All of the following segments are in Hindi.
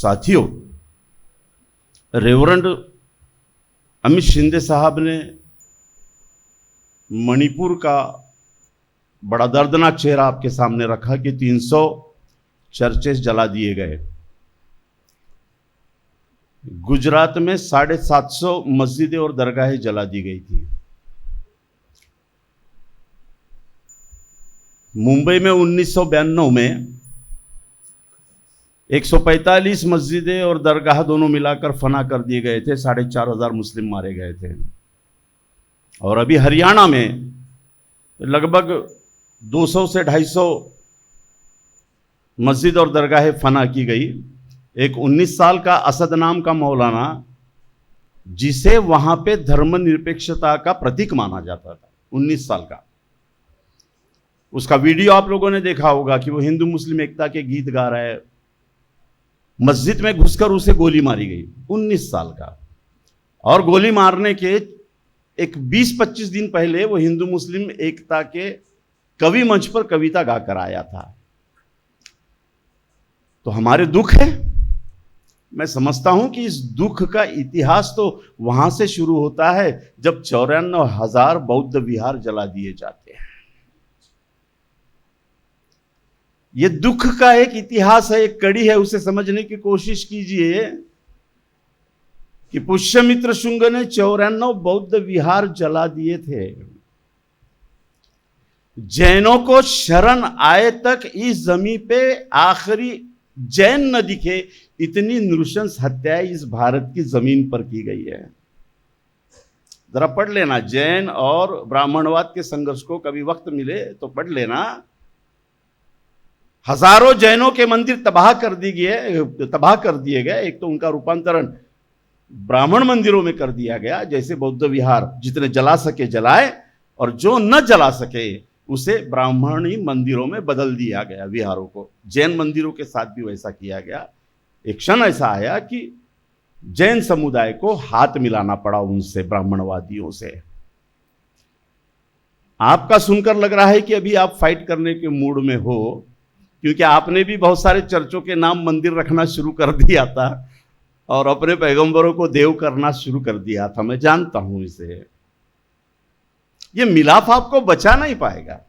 साथियों, रेवरेंड अमित शिंदे साहब ने मणिपुर का बड़ा दर्दनाक चेहरा आपके सामने रखा कि 300 चर्चेस जला दिए गए। गुजरात में 750 मस्जिदें और दरगाहें जला दी गई थी। मुंबई में 1992 में 145 मस्जिदें और दरगाह दोनों मिलाकर फना कर दिए गए थे। 4,500 मुस्लिम मारे गए थे। और अभी हरियाणा में लगभग 200 से 250 मस्जिद और दरगाहें फना की गई। एक 19 साल का असद नाम का मौलाना, जिसे वहां पे धर्मनिरपेक्षता का प्रतीक माना जाता था, 19 साल का, उसका वीडियो आप लोगों ने देखा होगा कि वो हिंदू मुस्लिम एकता के गीत गा रहा है। मस्जिद में घुसकर उसे गोली मारी गई, 19 साल का। और गोली मारने के एक 20-25 दिन पहले वो हिंदू मुस्लिम एकता के कवि मंच पर कविता गाकर आया था। तो हमारे दुख है। मैं समझता हूं कि इस दुख का इतिहास तो वहां से शुरू होता है जब 94,000 बौद्ध विहार जला दिए जाते हैं। ये दुख का एक इतिहास है, एक कड़ी है। उसे समझने की कोशिश कीजिए कि पुष्यमित्र शुंग ने 94 बौद्ध विहार जला दिए थे। जैनों को शरण आए तक इस जमीन पे आखिरी जैन न दिखे, इतनी नृशंस हत्याएं इस भारत की जमीन पर की गई है। जरा पढ़ लेना, जैन और ब्राह्मणवाद के संघर्ष को कभी वक्त मिले तो पढ़ लेना। हजारों जैनों के मंदिर तबाह कर दिए गए। एक तो उनका रूपांतरण ब्राह्मण मंदिरों में कर दिया गया, जैसे बौद्ध विहार जितने जला सके जलाए, और जो न जला सके उसे ब्राह्मणी मंदिरों में बदल दिया गया विहारों को। जैन मंदिरों के साथ भी वैसा किया गया। एक क्षण ऐसा आया कि जैन समुदाय को हाथ मिलाना पड़ा उनसे, ब्राह्मणवादियों से। आपका सुनकर लग रहा है कि अभी आप फाइट करने के मूड में हो, क्योंकि आपने भी बहुत सारे चर्चों के नाम मंदिर रखना शुरू कर दिया था और अपने पैगंबरों को देव करना शुरू कर दिया था। मैं जानता हूं इसे। ये मिलाप आपको बचा नहीं पाएगा।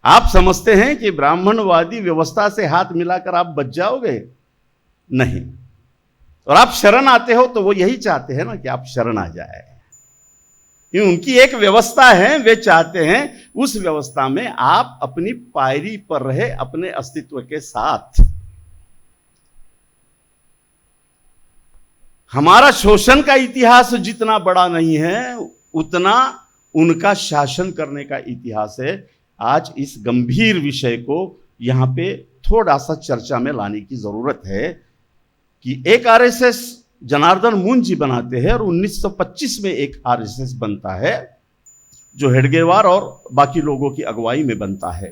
आप समझते हैं कि ब्राह्मणवादी व्यवस्था से हाथ मिलाकर आप बच जाओगे? नहीं। और आप शरण आते हो तो वो यही चाहते हैं ना कि आप शरण आ जाए। उनकी एक व्यवस्था है, वे चाहते हैं उस व्यवस्था में आप अपनी पायरी पर रहे, अपने अस्तित्व के साथ। हमारा शोषण का इतिहास जितना बड़ा नहीं है, उतना उनका शासन करने का इतिहास है। आज इस गंभीर विषय को यहां पे थोड़ा सा चर्चा में लाने की जरूरत है कि एक आरएसएस जनार्दन मुंजी बनाते हैं और 1925 में एक आरएसएस बनता है जो हेडगेवार और बाकी लोगों की अगुवाई में बनता है।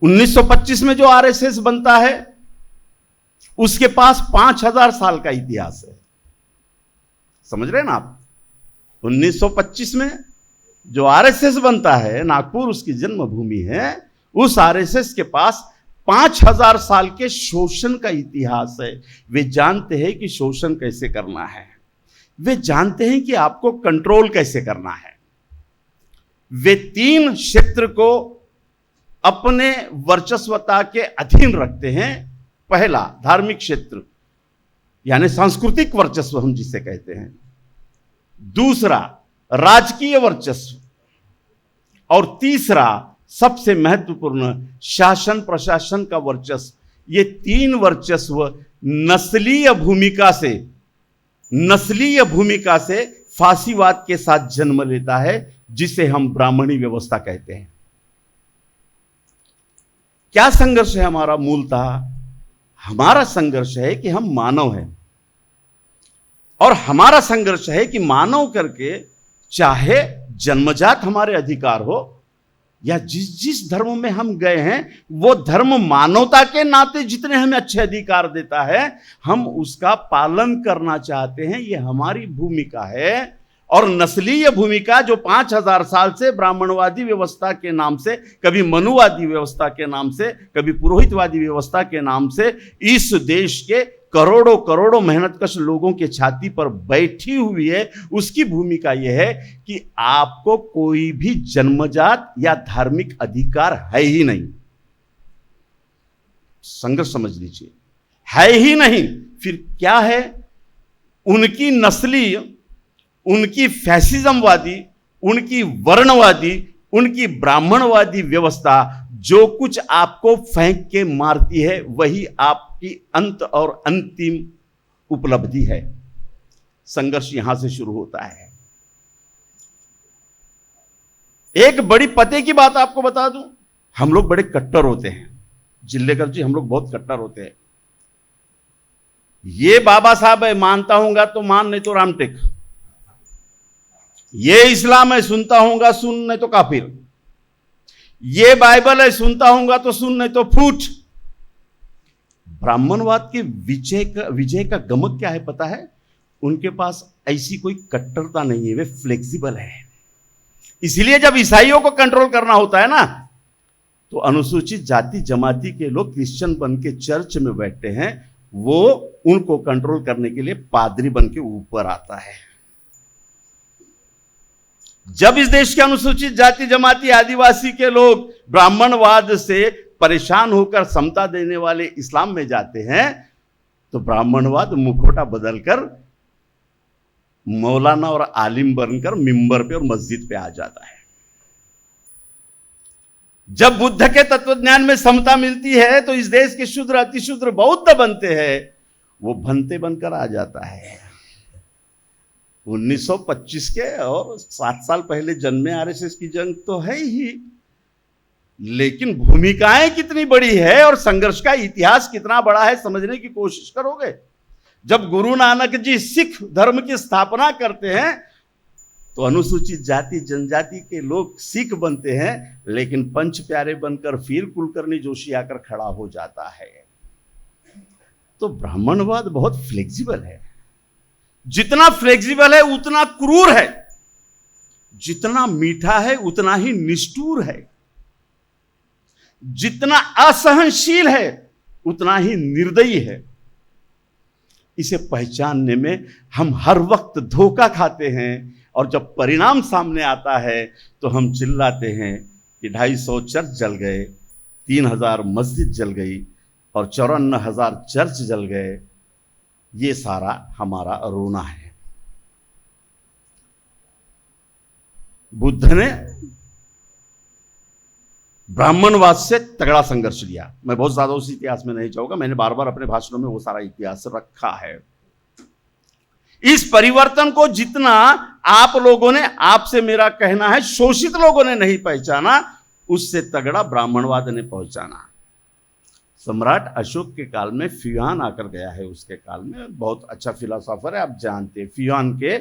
1925 में जो आरएसएस बनता है उसके पास 5,000 साल का इतिहास है। समझ रहे हैं ना आप? 1925 में जो आरएसएस बनता है, नागपुर उसकी जन्मभूमि है, उस आरएसएस के पास 5,000 साल के शोषण का इतिहास है। वे जानते हैं कि शोषण कैसे करना है, वे जानते हैं कि आपको कंट्रोल कैसे करना है। वे 3 क्षेत्र को अपने वर्चस्वता के अधीन रखते हैं। पहला धार्मिक क्षेत्र, यानी सांस्कृतिक वर्चस्व हम जिसे कहते हैं। दूसरा राजकीय वर्चस्व, और तीसरा सबसे महत्वपूर्ण शासन प्रशासन का वर्चस्व। ये 3 वर्चस्व नस्लीय भूमिका से फासीवाद के साथ जन्म लेता है, जिसे हम ब्राह्मणी व्यवस्था कहते हैं। क्या संघर्ष है हमारा? मूलतः हमारा संघर्ष है कि हम मानव हैं, और हमारा संघर्ष है कि मानव करके चाहे जन्मजात हमारे अधिकार हो या जिस धर्म में हम गए हैं वो धर्म मानवता के नाते जितने हमें अच्छे अधिकार देता है, हम उसका पालन करना चाहते हैं। ये हमारी भूमिका है। और नस्लीय भूमिका जो 5000 साल से ब्राह्मणवादी व्यवस्था के नाम से, कभी मनुवादी व्यवस्था के नाम से, कभी पुरोहितवादी व्यवस्था के नाम से इस देश के करोड़ों करोड़ों मेहनतकश लोगों के छाती पर बैठी हुई है, उसकी भूमिका यह है कि आपको कोई भी जन्मजात या धार्मिक अधिकार है ही नहीं। संघर्ष समझ लीजिए, है ही नहीं। फिर क्या है? उनकी नस्ली, उनकी फैसिज्मवादी, उनकी वर्णवादी, उनकी ब्राह्मणवादी व्यवस्था जो कुछ आपको फेंक के मारती है वही आपकी अंत और अंतिम उपलब्धि है। संघर्ष यहां से शुरू होता है। एक बड़ी पते की बात आपको बता दूं, हम लोग बड़े कट्टर होते हैं, जिल्लेकर जी, हम लोग बहुत कट्टर होते हैं। ये बाबा साहब है, मानता हूंगा तो मान, नहीं तो रामटेक। ये इस्लाम है, सुनता हूंगा सुन, नहीं तो काफिर। ये बाइबल है, सुनता हूंगा तो सुन, नहीं तो फूट। ब्राह्मणवाद के विजय का गमक क्या है पता है? उनके पास ऐसी कोई कट्टरता नहीं है, वे फ्लेक्सिबल है। इसलिए जब ईसाइयों को कंट्रोल करना होता है ना, तो अनुसूचित जाति जमाती के लोग क्रिश्चियन बन के चर्च में बैठते हैं, वो उनको कंट्रोल करने के लिए पादरी बन के ऊपर आता है। जब इस देश के अनुसूचित जाति जमाती आदिवासी के लोग ब्राह्मणवाद से परेशान होकर समता देने वाले इस्लाम में जाते हैं, तो ब्राह्मणवाद मुखौटा बदलकर मौलाना और आलिम बनकर मिंबर पे और मस्जिद पे आ जाता है। जब बुद्ध के तत्वज्ञान में समता मिलती है तो इस देश के शूद्र अतिशूद्र बौद्ध बनते हैं, वो भंते बनकर आ जाता है। 1925 के और 7 साल पहले जन्मे आरएसएस की जंग तो है ही, लेकिन भूमिकाएं कितनी बड़ी है और संघर्ष का इतिहास कितना बड़ा है समझने की कोशिश करोगे। जब गुरु नानक जी सिख धर्म की स्थापना करते हैं तो अनुसूचित जाति जनजाति के लोग सिख बनते हैं, लेकिन पंच प्यारे बनकर फिर कुलकर्णी जोशी आकर खड़ा हो जाता है। तो ब्राह्मणवाद बहुत फ्लेक्सिबल है। जितना फ्लेक्सिबल है उतना क्रूर है, जितना मीठा है उतना ही निष्ठुर है, जितना असहनशील है उतना ही निर्दयी है। इसे पहचानने में हम हर वक्त धोखा खाते हैं और जब परिणाम सामने आता है तो हम चिल्लाते हैं कि 250 चर्च जल गए, 3000 मस्जिद जल गई और 54,000 चर्च जल गए। ये सारा हमारा रोना है। बुद्ध ने ब्राह्मणवाद से तगड़ा संघर्ष लिया। मैं बहुत ज्यादा उस इतिहास में नहीं जाऊंगा, मैंने बार बार अपने भाषणों में वो सारा इतिहास रखा है। इस परिवर्तन को जितना आप लोगों ने, आपसे मेरा कहना है शोषित लोगों ने नहीं पहचाना, उससे तगड़ा ब्राह्मणवाद ने पहचाना। सम्राट अशोक के काल में फ्यूहान आकर गया है, उसके काल में बहुत अच्छा फिलोसोफर है, आप जानते हैं। फ्यूहान के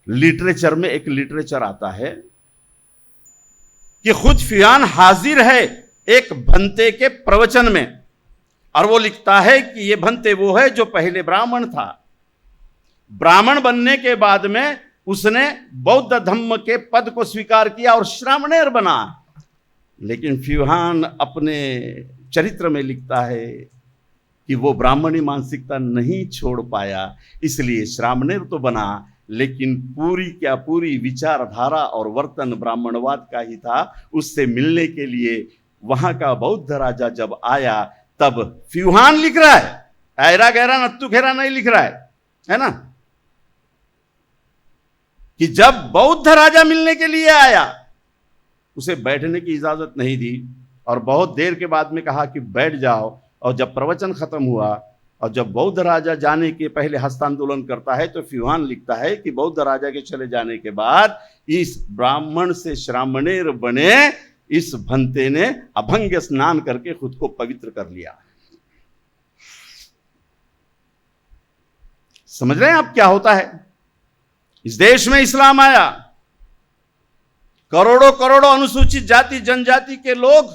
लिटरेचर में एक लिटरेचर आता है कि खुद फ्यूहान हाजिर है एक भंते के प्रवचन में, और वो लिखता है कि ये भंते वो है जो पहले ब्राह्मण था। ब्राह्मण बनने के बाद में उसने बौद्ध धम्म के पद को स्वीकार किया और श्रामणेर बना। लेकिन फ्यूहान अपने चरित्र में लिखता है कि वो ब्राह्मणी मानसिकता नहीं छोड़ पाया, इसलिए श्रामणेर तो बना, लेकिन पूरी क्या पूरी विचारधारा और वर्तन ब्राह्मणवाद का ही था। उससे मिलने के लिए वहां का बौद्ध राजा जब आया, तब फ्यूहान लिख रहा है, ऐरा गहरा नत्तू खेरा नहीं लिख रहा है ना, कि जब बौद्ध राजा मिलने के लिए आया उसे बैठने की इजाजत नहीं दी और बहुत देर के बाद में कहा कि बैठ जाओ। और जब प्रवचन खत्म हुआ और जब बौद्ध राजा जाने के पहले हस्तांदोलन करता है, तो फ्यूहान लिखता है कि बौद्ध राजा के चले जाने के बाद इस ब्राह्मण से श्रामणेर बने इस भंते ने अभंग स्नान करके खुद को पवित्र कर लिया। समझ रहे हैं आप क्या होता है? इस देश में इस्लाम आया, करोड़ों करोड़ों अनुसूचित जाति जनजाति के लोग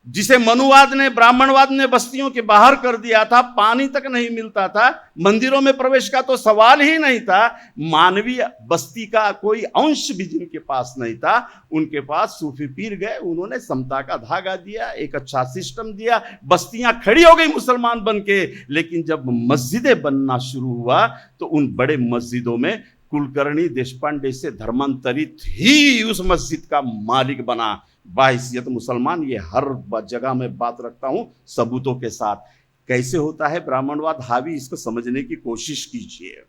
जिसे मनुवाद ने, ब्राह्मणवाद ने बस्तियों के बाहर कर दिया था, पानी तक नहीं मिलता था, मंदिरों में प्रवेश का तो सवाल ही नहीं था, मानवीय बस्ती का कोई अंश भी जिनके पास नहीं था, उनके पास सूफी पीर गए, उन्होंने समता का धागा दिया, एक अच्छा सिस्टम दिया, बस्तियां खड़ी हो गई मुसलमान बन के। लेकिन जब मस्जिदें बनना शुरू हुआ तो उन बड़े मस्जिदों में कुलकर्णी देशपांडे से धर्मांतरित ही उस मस्जिद का मालिक बना। बाहिसियत मुसलमान, ये हर जगह में बात रखता हूं सबूतों के साथ। कैसे होता है ब्राह्मणवाद हावी, इसको समझने की कोशिश कीजिए।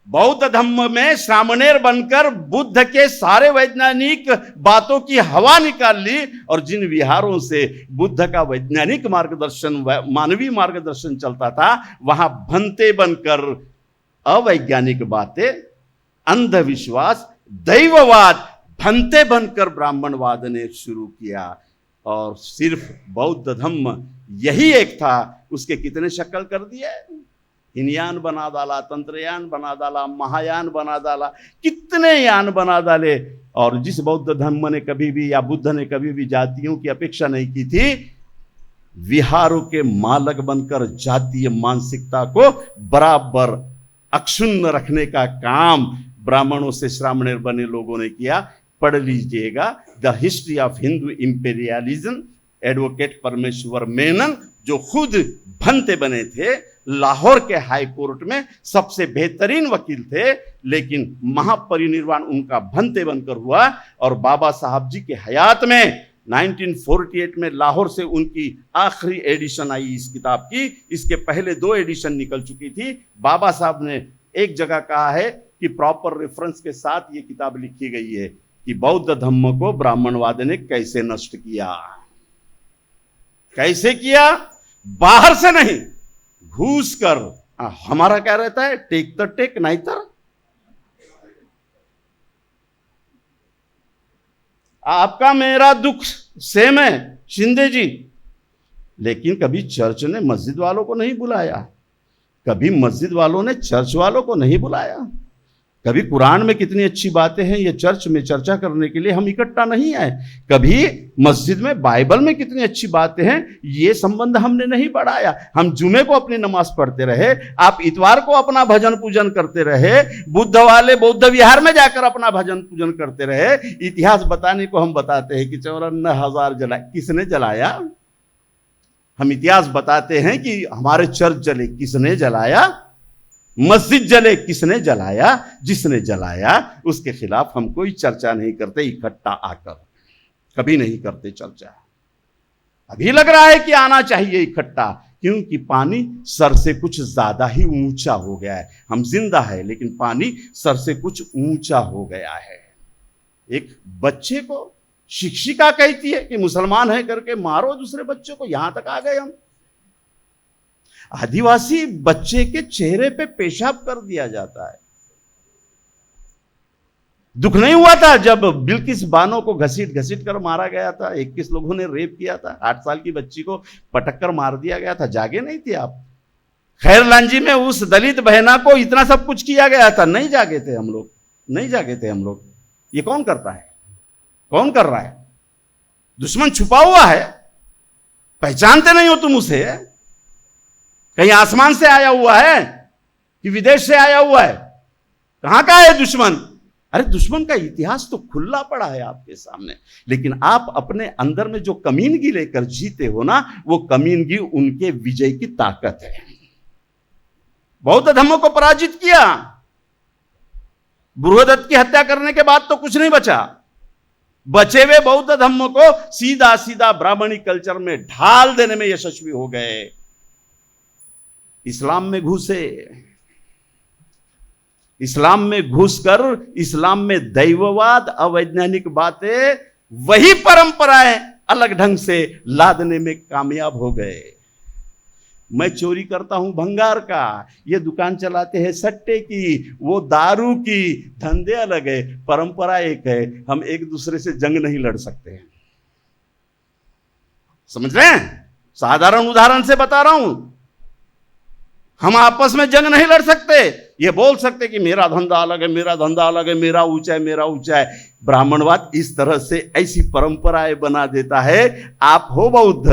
बौद्ध धम्म में श्रामणेर बनकर बुद्ध के सारे वैज्ञानिक बातों की हवा निकाल ली, और जिन विहारों से बुद्ध का वैज्ञानिक मार्गदर्शन, मानवीय मार्गदर्शन चलता था, वहां भंते बनकर अवैज्ञानिक बातें, अंधविश्वास, दैववाद, भंते बनकर ब्राह्मणवाद ने शुरू किया। और सिर्फ बौद्ध धम्म यही एक था, उसके कितने शक्ल कर दिए, हिनयान बना डाला, तंत्रयान बना डाला, महायान बना डाला, कितने यान बना डाले। और जिस बौद्ध धर्म ने कभी भी, या बुद्ध ने कभी भी जातियों की अपेक्षा नहीं की थी, विहारों के मालक बनकर जातीय मानसिकता को बराबर अक्षुण्ण रखने का काम ब्राह्मणों से श्रामणेर बने लोगों ने किया। पढ़ लीजिएगा the history of Hindu imperialism, advocate परमेश्वर मेनन, जो खुद भंते बने थे, लाहौर के हाई कोर्ट में सबसे बेहतरीन वकील थे, लेकिन महापरिनिर्वाण उनका भंते बनकर हुआ। और बाबा साहब जी के हयात में 1948 में लाहौर से उनकी आखिरी एडिशन आई इस किताब की। इसके पहले 2 एडिशन निकल चुकी थी। बाबा साहब ने एक जगह कहा है कि प्रॉपर रेफरेंस के साथ ये किताब लिखी गई है कि बौद्ध धम्म को ब्राह्मणवाद ने कैसे नष्ट किया। कैसे किया? बाहर से नहीं, घुस कर। हमारा क्या रहता है, टेक द टेक नहीं तर। आपका मेरा दुख सेम है शिंदे जी, लेकिन कभी चर्च ने मस्जिद वालों को नहीं बुलाया, कभी मस्जिद वालों ने चर्च वालों को नहीं बुलाया। कभी कुरान में कितनी अच्छी बातें हैं, ये चर्च में चर्चा करने के लिए हम इकट्ठा नहीं आए। कभी मस्जिद में बाइबल में कितनी अच्छी बातें हैं, ये संबंध हमने नहीं बढ़ाया। हम जुमे को अपनी नमाज पढ़ते रहे, आप इतवार को अपना भजन पूजन करते रहे, बुद्ध वाले बौद्ध विहार में जाकर अपना भजन पूजन करते रहे। इतिहास बताने को हम बताते हैं कि 54,000 जला, किसने जलाया? हम इतिहास बताते हैं कि हमारे चर्च जले, किसने जलाया? मस्जिद जले, किसने जलाया? जिसने जलाया उसके खिलाफ हम कोई चर्चा नहीं करते इकट्ठा आकर, कभी नहीं करते चर्चा। अभी लग रहा है कि आना चाहिए इकट्ठा, क्योंकि पानी सर से कुछ ज्यादा ही ऊंचा हो गया है। हम जिंदा है लेकिन पानी सर से कुछ ऊंचा हो गया है। एक बच्चे को शिक्षिका कहती है कि मुसलमान है करके मारो दूसरे बच्चे को, यहां तक आ गए हम। आदिवासी बच्चे के चेहरे पे पेशाब कर दिया जाता है। दुख नहीं हुआ था जब बिल्किस बानो को घसीट घसीट कर मारा गया था, 21 लोगों ने रेप किया था, 8 साल की बच्ची को पटक कर मार दिया गया था। जागे नहीं थे आप? खैर लांजी में उस दलित बहना को इतना सब कुछ किया गया था, नहीं जागे थे हम लोग, नहीं जागे थे हम लोग। ये कौन करता है? कौन कर रहा है? दुश्मन छुपा हुआ है, पहचानते नहीं हो तुम उसे। कहीं आसमान से आया हुआ है कि विदेश से आया हुआ है? कहां का है दुश्मन? अरे दुश्मन का इतिहास तो खुला पड़ा है आपके सामने, लेकिन आप अपने अंदर में जो कमीनगी लेकर जीते हो ना, वो कमीनगी उनके विजय की ताकत है। बौद्ध धर्म को पराजित किया, बृहदत्त की हत्या करने के बाद तो कुछ नहीं बचा। बचे हुए बौद्ध धर्म को सीधा सीधा ब्राह्मणी कल्चर में ढाल देने में यशस्वी हो गए। इस्लाम में घुसे, इस्लाम में घुसकर इस्लाम में दैववाद, अवैज्ञानिक बातें, वही परंपराएं अलग ढंग से लादने में कामयाब हो गए। मैं चोरी करता हूं भंगार का, ये दुकान चलाते हैं सट्टे की, वो दारू की, धंधे अलग है, परंपरा एक है। हम एक दूसरे से जंग नहीं लड़ सकते हैं, समझ रहे हैं? साधारण उदाहरण से बता रहा हूं, हम आपस में जंग नहीं लड़ सकते। ये बोल सकते कि मेरा धंधा अलग है, मेरा धंधा अलग है, मेरा ऊंचा है, मेरा ऊंचा है। ब्राह्मणवाद इस तरह से ऐसी परंपराएं बना देता है। आप हो बौद्ध,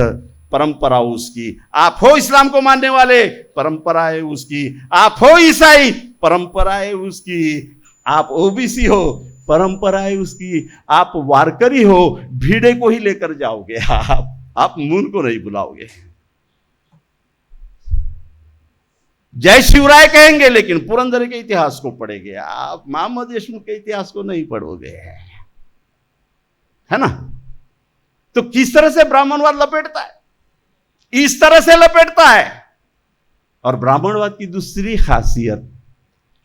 परंपरा उसकी। आप हो इस्लाम को मानने वाले, परंपरा है उसकी। आप हो ईसाई, परंपरा है उसकी। आप ओबीसी हो, परंपरा है उसकी। आप वारकरी हो, भीड़े को ही लेकर जाओगे आप मून को नहीं बुलाओगे। जय शिवराय कहेंगे लेकिन पुरंदर के इतिहास को पढ़ेंगे, आप मोहम्मद देशमुख के इतिहास को नहीं पढ़ोगे, है ना। तो किस तरह से ब्राह्मणवाद लपेटता है, इस तरह से लपेटता है। और ब्राह्मणवाद की दूसरी खासियत,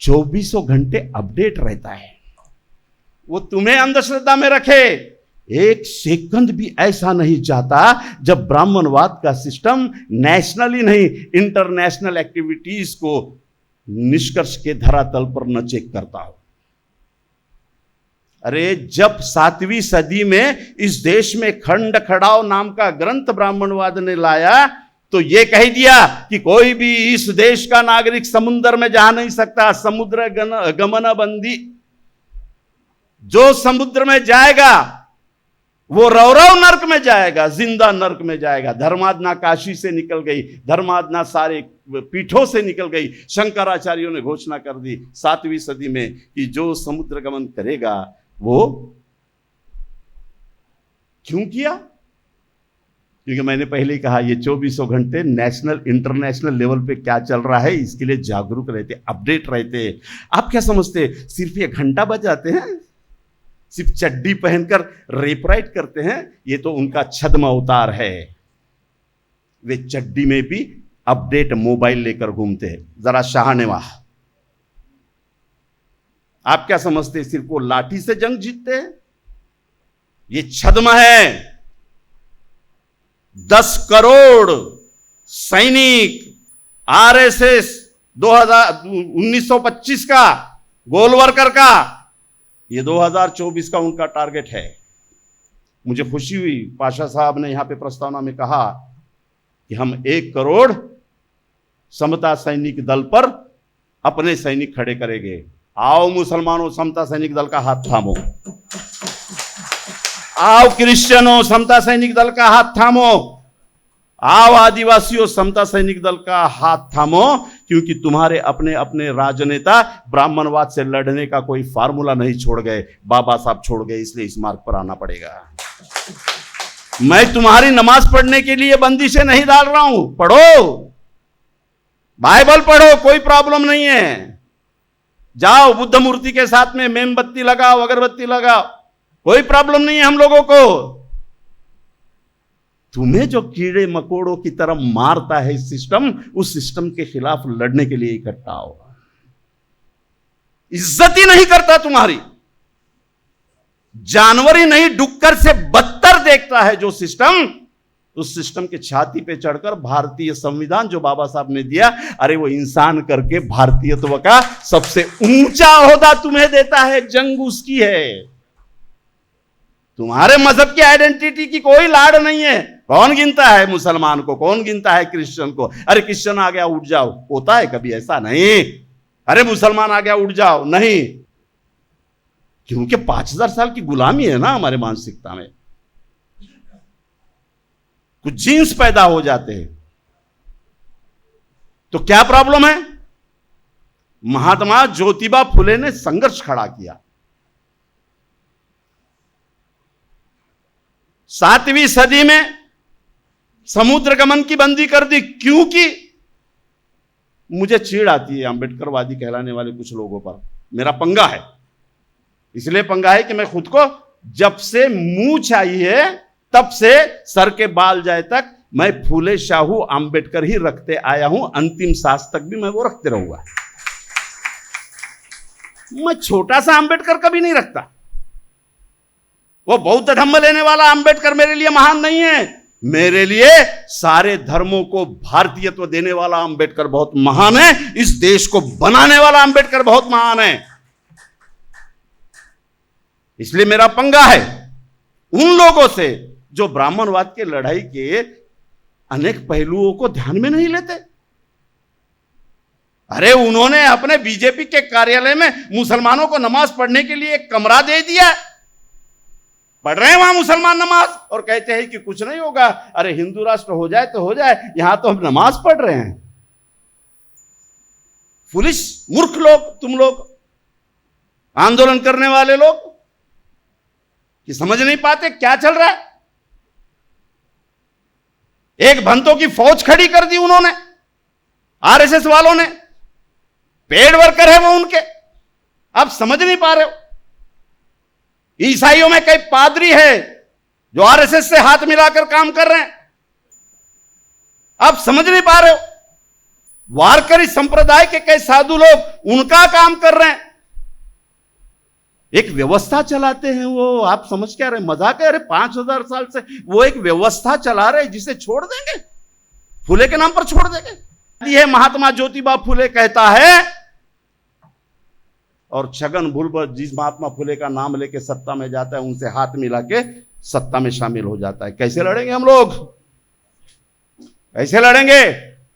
24 घंटे अपडेट रहता है। वो तुम्हें अंधश्रद्धा में रखे, एक सेकंड भी ऐसा नहीं जाता जब ब्राह्मणवाद का सिस्टम नेशनली नहीं, इंटरनेशनल एक्टिविटीज को निष्कर्ष के धरातल पर न चेक करता हो। अरे जब 7वीं सदी में इस देश में खंड खड़ाव नाम का ग्रंथ ब्राह्मणवाद ने लाया, तो यह कह दिया कि कोई भी इस देश का नागरिक समुद्र में जा नहीं सकता, समुद्र गमन बंदी। जो समुद्र में जाएगा वो रौरव नर्क में जाएगा, जिंदा नर्क में जाएगा। धर्मादना काशी से निकल गई, धर्मादना सारे पीठों से निकल गई। शंकराचार्यों ने घोषणा कर दी 7वीं सदी में कि जो समुद्र गमन करेगा वो क्यों किया? क्योंकि मैंने पहले ही कहा, ये 24 घंटे नेशनल इंटरनेशनल लेवल पे क्या चल रहा है इसके लिए जागरूक रहते, अपडेट रहते। आप क्या समझते सिर्फ ये घंटा बजाते हैं, सिर्फ चड्डी पहनकर रेप राइट करते हैं? ये तो उनका छद्म अवतार है। वे चड्डी में भी अपडेट मोबाइल लेकर घूमते हैं। जरा शाहनेवाह। आप क्या समझते सिर्फ वो लाठी से जंग जीतते हैं? ये छद्म है। 10 करोड़ सैनिक आरएसएस 1925 का गोलवर्कर का, ये 2024 का उनका टारगेट है। मुझे खुशी हुई, पाशा साहब ने यहां पे प्रस्तावना में कहा कि हम 1 करोड़ समता सैनिक दल पर अपने सैनिक खड़े करेंगे। आओ मुसलमानों, समता सैनिक दल का हाथ थामो। आओ क्रिश्चियनों, समता सैनिक दल का हाथ थामो। आओ आदिवासियों, समता सैनिक दल का हाथ थामो, क्योंकि तुम्हारे अपने अपने राजनेता ब्राह्मणवाद से लड़ने का कोई फार्मूला नहीं छोड़ गए, बाबा साहब छोड़ गए, इसलिए इस मार्ग पर आना पड़ेगा। मैं तुम्हारी नमाज पढ़ने के लिए बंदिशें नहीं डाल रहा हूं, पढ़ो, बाइबल पढ़ो, कोई प्रॉब्लम नहीं है। जाओ बुद्ध मूर्ति के साथ में मोमबत्ती लगाओ, अगरबत्ती लगाओ, कोई प्रॉब्लम नहीं है हम लोगों को। तुम्हें जो कीड़े मकोड़ों की तरह मारता है सिस्टम, उस सिस्टम के खिलाफ लड़ने के लिए इकट्ठा हो। इज्जत ही नहीं करता तुम्हारी, जानवर ही नहीं डुक्कर से बदतर देखता है जो सिस्टम। उस सिस्टम के छाती पे चढ़कर भारतीय संविधान जो बाबा साहब ने दिया, अरे वो इंसान करके भारतीयत्व का सबसे ऊंचा ओहदा तुम्हें देता है, जंग उसकी है। तुम्हारे मजहब की आइडेंटिटी की कोई लाड़ नहीं है। कौन गिनता है मुसलमान को, कौन गिनता है क्रिश्चियन को? अरे क्रिश्चियन आ गया उठ जाओ, होता है कभी ऐसा? नहीं। अरे मुसलमान आ गया उठ जाओ, नहीं, क्योंकि 5000 साल की गुलामी है ना हमारे मानसिकता में। कुछ जीन्स पैदा हो जाते हैं तो क्या प्रॉब्लम है? महात्मा ज्योतिबा फुले ने संघर्ष खड़ा किया। 7वीं सदी में समुद्र गमन की बंदी कर दी। क्यों की? मुझे चिढ़ आती है अंबेडकरवादी कहलाने वाले कुछ लोगों पर। मेरा पंगा है, इसलिए पंगा है कि मैं खुद को जब से मूंछ आई है तब से सर के बाल जाए तक मैं फूले शाहू अंबेडकर ही रखते आया हूं। अंतिम सांस तक भी मैं वो रखते रहूंगा। मैं छोटा सा अंबेडकर कभी नहीं रखता। वो बौद्ध धम्म लेने वाला अंबेडकर मेरे लिए महान नहीं है। मेरे लिए सारे धर्मों को भारतीयत्व देने वाला अंबेडकर बहुत महान है। इस देश को बनाने वाला अंबेडकर बहुत महान है। इसलिए मेरा पंगा है उन लोगों से जो ब्राह्मणवाद के लड़ाई के अनेक पहलुओं को ध्यान में नहीं लेते। अरे उन्होंने अपने बीजेपी के कार्यालय में मुसलमानों को नमाज पढ़ने के लिए एक कमरा दे दिया, पढ़ रहे हैं वहां मुसलमान नमाज, और कहते हैं कि कुछ नहीं होगा, अरे हिंदू राष्ट्र हो जाए तो हो जाए, यहां तो हम नमाज पढ़ रहे हैं। फुलिश, मूर्ख लोग, तुम लोग आंदोलन करने वाले लोग, कि समझ नहीं पाते क्या चल रहा है। एक भंतों की फौज खड़ी कर दी उन्होंने, आरएसएस वालों ने, पेड वर्कर है वो उनके, आप समझ नहीं पा रहे हो। ईसाइयों में कई पादरी है जो आरएसएस से हाथ मिलाकर काम कर रहे हैं, आप समझ नहीं पा रहे हो। वारकरी संप्रदाय के कई साधु लोग उनका काम कर रहे हैं, एक व्यवस्था चलाते हैं वो, आप समझ क्या रहे, मजाक है। अरे 5000 साल से वो एक व्यवस्था चला रहे, जिसे छोड़ देंगे, फुले के नाम पर छोड़ देंगे। यह महात्मा ज्योतिबा फुले कहता है, और छगन भुजबल जिस महात्मा फुले का नाम लेके सत्ता में जाता है उनसे हाथ मिला के सत्ता में शामिल हो जाता है। कैसे लड़ेंगे हम लोग, कैसे लड़ेंगे?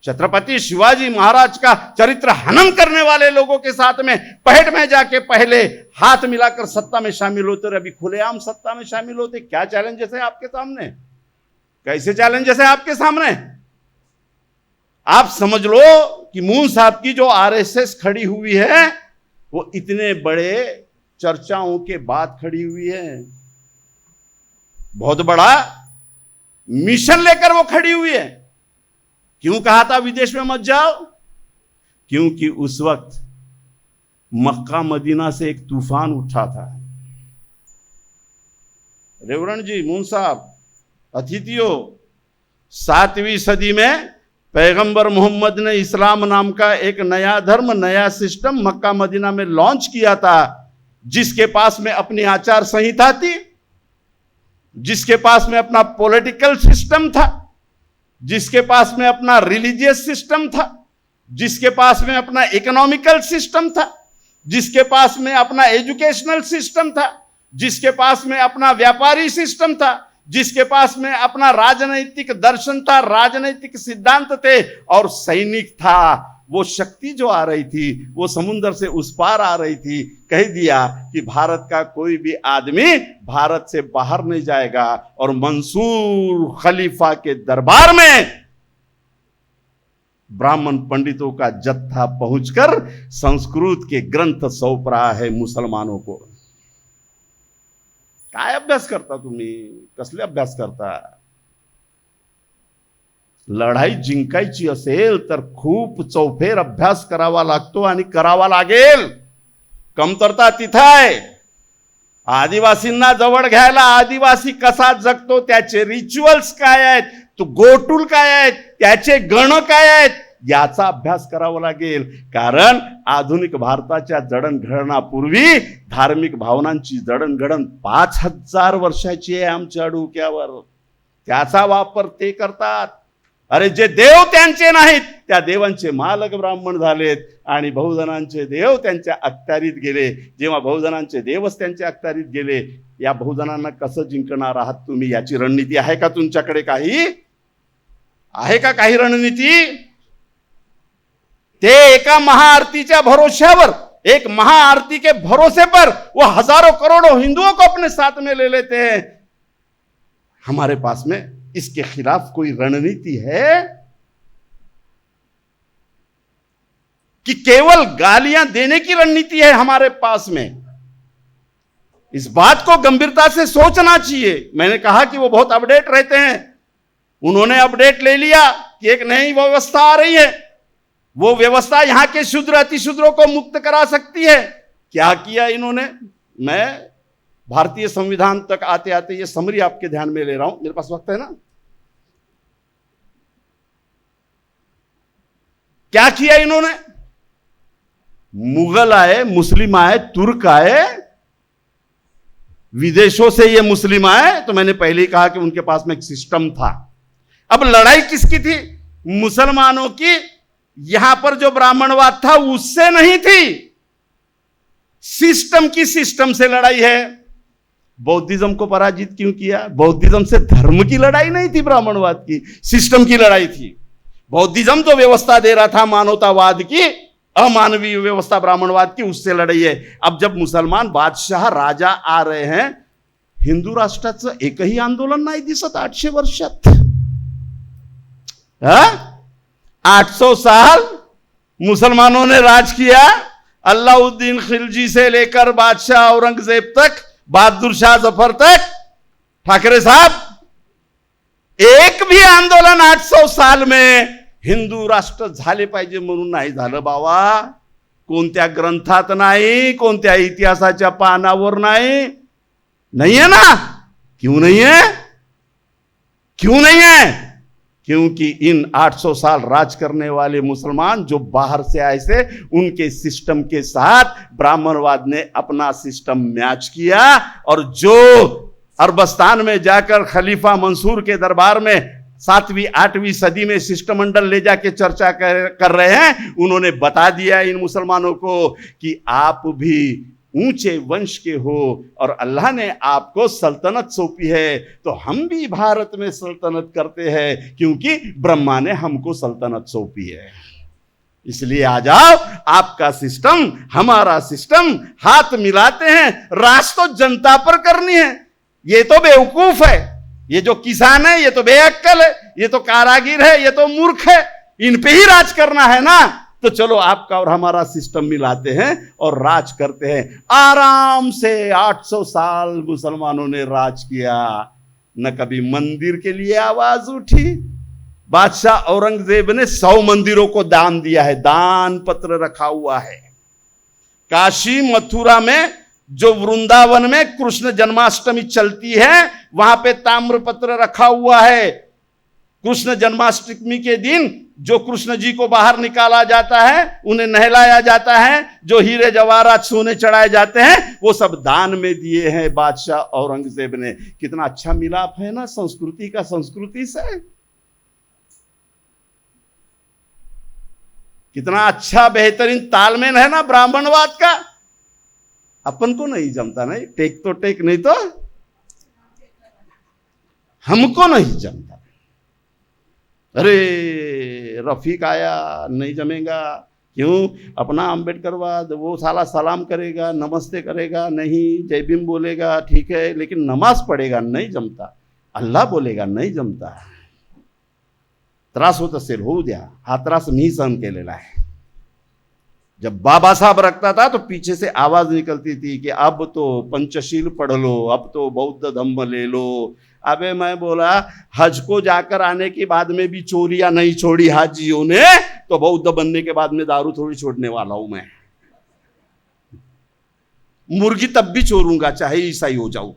छत्रपति शिवाजी महाराज का चरित्र हनन करने वाले लोगों के साथ में पहेट में जाके पहले हाथ मिलाकर सत्ता में शामिल होते और अभी खुलेआम सत्ता में शामिल होते। क्या चैलेंजेस है आपके सामने, कैसे चैलेंजेस है आपके सामने? आप समझ लो कि मून साहब की जो आरएसएस खड़ी हुई है वो इतने बड़े चर्चाओं के बाद खड़ी हुई है, बहुत बड़ा मिशन लेकर वो खड़ी हुई है। क्यों कहा था विदेश में मत जाओ? क्योंकि उस वक्त मक्का मदीना से एक तूफान उठा था। रेवरण जी, मून साहब, अतिथियों, 7वीं सदी में पैगंबर मोहम्मद ने इस्लाम नाम का एक नया धर्म, नया सिस्टम मक्का मदीना में लॉन्च किया था, जिसके पास में अपनी आचार संहिता थी, जिसके पास में अपना पॉलिटिकल सिस्टम था, जिसके पास में अपना रिलीजियस सिस्टम था, जिसके पास में अपना इकोनॉमिकल सिस्टम था, जिसके पास में अपना एजुकेशनल सिस्टम था, जिसके पास में अपना व्यापारी सिस्टम था, जिसके पास में अपना राजनैतिक दर्शन था, राजनैतिक सिद्धांत थे, और सैनिक था। वो शक्ति जो आ रही थी वो समुद्र से उस पार आ रही थी। कह दिया कि भारत का कोई भी आदमी भारत से बाहर नहीं जाएगा, और मंसूर खलीफा के दरबार में ब्राह्मण पंडितों का जत्था पहुंचकर संस्कृत के ग्रंथ सौंप रहा है मुसलमानों को। काय अभ्यास करता तुम्ही, कसले अभ्यास करता? लढाई जिंकायची असेल तर खूप चौफेर अभ्यास करावा लागतो आणि करावा लागेल। कमतरता तिथं आहे। आदिवासींना जवळ घ्यायला, आदिवासी कसा जगतो, त्याचे रिच्युअल्स काय आहेत, तो गोटूल काय आहेत, त्याचे गण काय आहेत, याचा अभ्यास करावा लागेल। कारण आधुनिक भारताच्या जडणघडणापूर्वी धार्मिक भावनांची जडणघडण 5000 वर्षाची आहे आमच्या डोक्यावर। त्याचा वापर ते करतात। अरे जे देव त्यांचे नाहीत त्या देवांचे मालक ब्राह्मण झालेत, आणि बहुजनांचे देव त्यांच्या अखत्यारीत गेले। जेव्हा बहुजनांचे देवच त्यांच्या अखत्यारीत गेले, या बहुजनांना कसं जिंकणार आहात तुम्ही? याची रणनीती आहे का तुमच्याकडे? काही आहे का काही रणनीती? ते एका महाआरतीच्या भरोश्यावर, एक महाआरती के भरोसे पर वो हजारों करोड़ों हिंदुओं को अपने साथ में ले लेते हैं। हमारे पास में इसके खिलाफ कोई रणनीति है कि केवल गालियां देने की रणनीति है हमारे पास में? इस बात को गंभीरता से सोचना चाहिए। मैंने कहा कि वो बहुत अपडेट रहते हैं, उन्होंने अपडेट ले लिया कि एक नई व्यवस्था आ रही है, वो व्यवस्था यहां के शूद्र अतिशूद्रों को मुक्त करा सकती है। क्या किया इन्होंने? मैं भारतीय संविधान तक आते आते ये समरी आपके ध्यान में ले रहा हूं, मेरे पास वक्त है ना। क्या किया इन्होंने? मुगल आए, मुस्लिम आए, तुर्क आए, विदेशों से ये मुस्लिम आए, तो मैंने पहले ही कहा कि उनके पास में एक सिस्टम था। अब लड़ाई किसकी थी? मुसलमानों की। यहां पर जो ब्राह्मणवाद था उससे नहीं थी, सिस्टम की, सिस्टम से लड़ाई है। बौद्धिज्म को पराजित क्यों किया? बौद्धिज्म से धर्म की लड़ाई नहीं थी, ब्राह्मणवाद की, सिस्टम की लड़ाई थी। बौद्धिज्म जो व्यवस्था दे रहा था मानवतावाद की, अमानवीय व्यवस्था ब्राह्मणवाद की, उससे लढाई आहे. अब जब मुसलमान बादशाह राजा आ रहे हैं, हिंदू राष्ट्राचं एकही आंदोलन नाही दिसत 800 वर्षात. 800 साल मुसलमानों ने राज किया. अल्लाउद्दीन खिलजी से लेकर बादशाह औरंगजेब तक, बहादुर शाह जफर तक. ठाकरे साहब, एक भी आंदोलन 800 साल में हिंदू राष्ट्र झाले पाहिजे म्हणून नाही झालं बाबा. कोणत्या ग्रंथात नाही, कोणत्या इतिहासाच्या पानावर नाही. नहीं है ना? क्यों नहीं है? क्यों नहीं है? क्योंकि इन 800 साल राज करने वाले मुसलमान जो बाहर से आए थे, उनके सिस्टम के साथ ब्राह्मणवाद ने अपना सिस्टम मैच किया. और जो अरबस्तान में जाकर खलीफा मंसूर के दरबार में 7वीं 8वीं सदी में शिष्टमंडल ले जाके चर्चा कर रहे हैं, उन्होंने बता दिया इन मुसलमानों को कि आप भी ऊंचे वंश के हो और अल्लाह ने आपको सल्तनत सौंपी है, तो हम भी भारत में सल्तनत करते हैं क्योंकि ब्रह्मा ने हमको सल्तनत सौंपी है. इसलिए आ जाओ, आपका सिस्टम हमारा सिस्टम, हाथ मिलाते हैं. राज तो जनता पर करनी है. ये तो बेवकूफ है, ये जो किसान है ये तो बेअक्कल है, ये तो कारागिर है, ये तो मूर्ख है. इन पे ही राज करना है ना, तो चलो आपका और हमारा सिस्टम मिलाते हैं और राज करते हैं. आराम से 800 साल मुसलमानों ने राज किया. न कभी मंदिर के लिए आवाज उठी. बादशाह औरंगजेब ने 100 मंदिरों को दान दिया है, दान पत्र रखा हुआ है. काशी मथुरा में जो वृंदावन में कृष्ण जन्माष्टमी चलती है, वहां पे ताम्रपत्र रखा हुआ है. कृष्ण जन्माष्टमी के दिन जो कृष्ण जी को बाहर निकाला जाता है, उन्हें नहलाया जाता है, जो हीरे जवाहरात सोने चढ़ाए जाते हैं, वो सब दान में दिए हैं बादशाह औरंगजेब ने. कितना अच्छा मिलाप है ना संस्कृति का संस्कृति से. कितना अच्छा बेहतरीन तालमेल है ना ब्राह्मणवाद का. अपन को नहीं जमता, नहीं टेक तो टेक, नहीं तो हमको नहीं जमता. अरे रफीक आया, नहीं जमेगा. क्यों? अपना अम्बेडकरवाद, वो साला सलाम करेगा, नमस्ते करेगा, नहीं जय भीम बोलेगा, ठीक है, लेकिन नमाज पढ़ेगा, नहीं जमता. अल्लाह बोलेगा, नहीं जमता. त्रास होत असेल होऊ द्या. हा त्रास मी सहन केलेला आहे. जब बाबा साहब रखता था तो पीछे से आवाज निकलती थी कि अब तो पंचशील पढ़ लो, अब तो बौद्ध धम्म ले लो. अबे मैं बोला, हज को जाकर आने के बाद में भी चोरियां नहीं छोड़ी हाजियों ने, तो बौद्ध बनने के बाद में दारू थोड़ी छोड़ने वाला हूं मैं. मुर्गी तब भी छोड़ूंगा चाहे ईसाई हो जाऊं.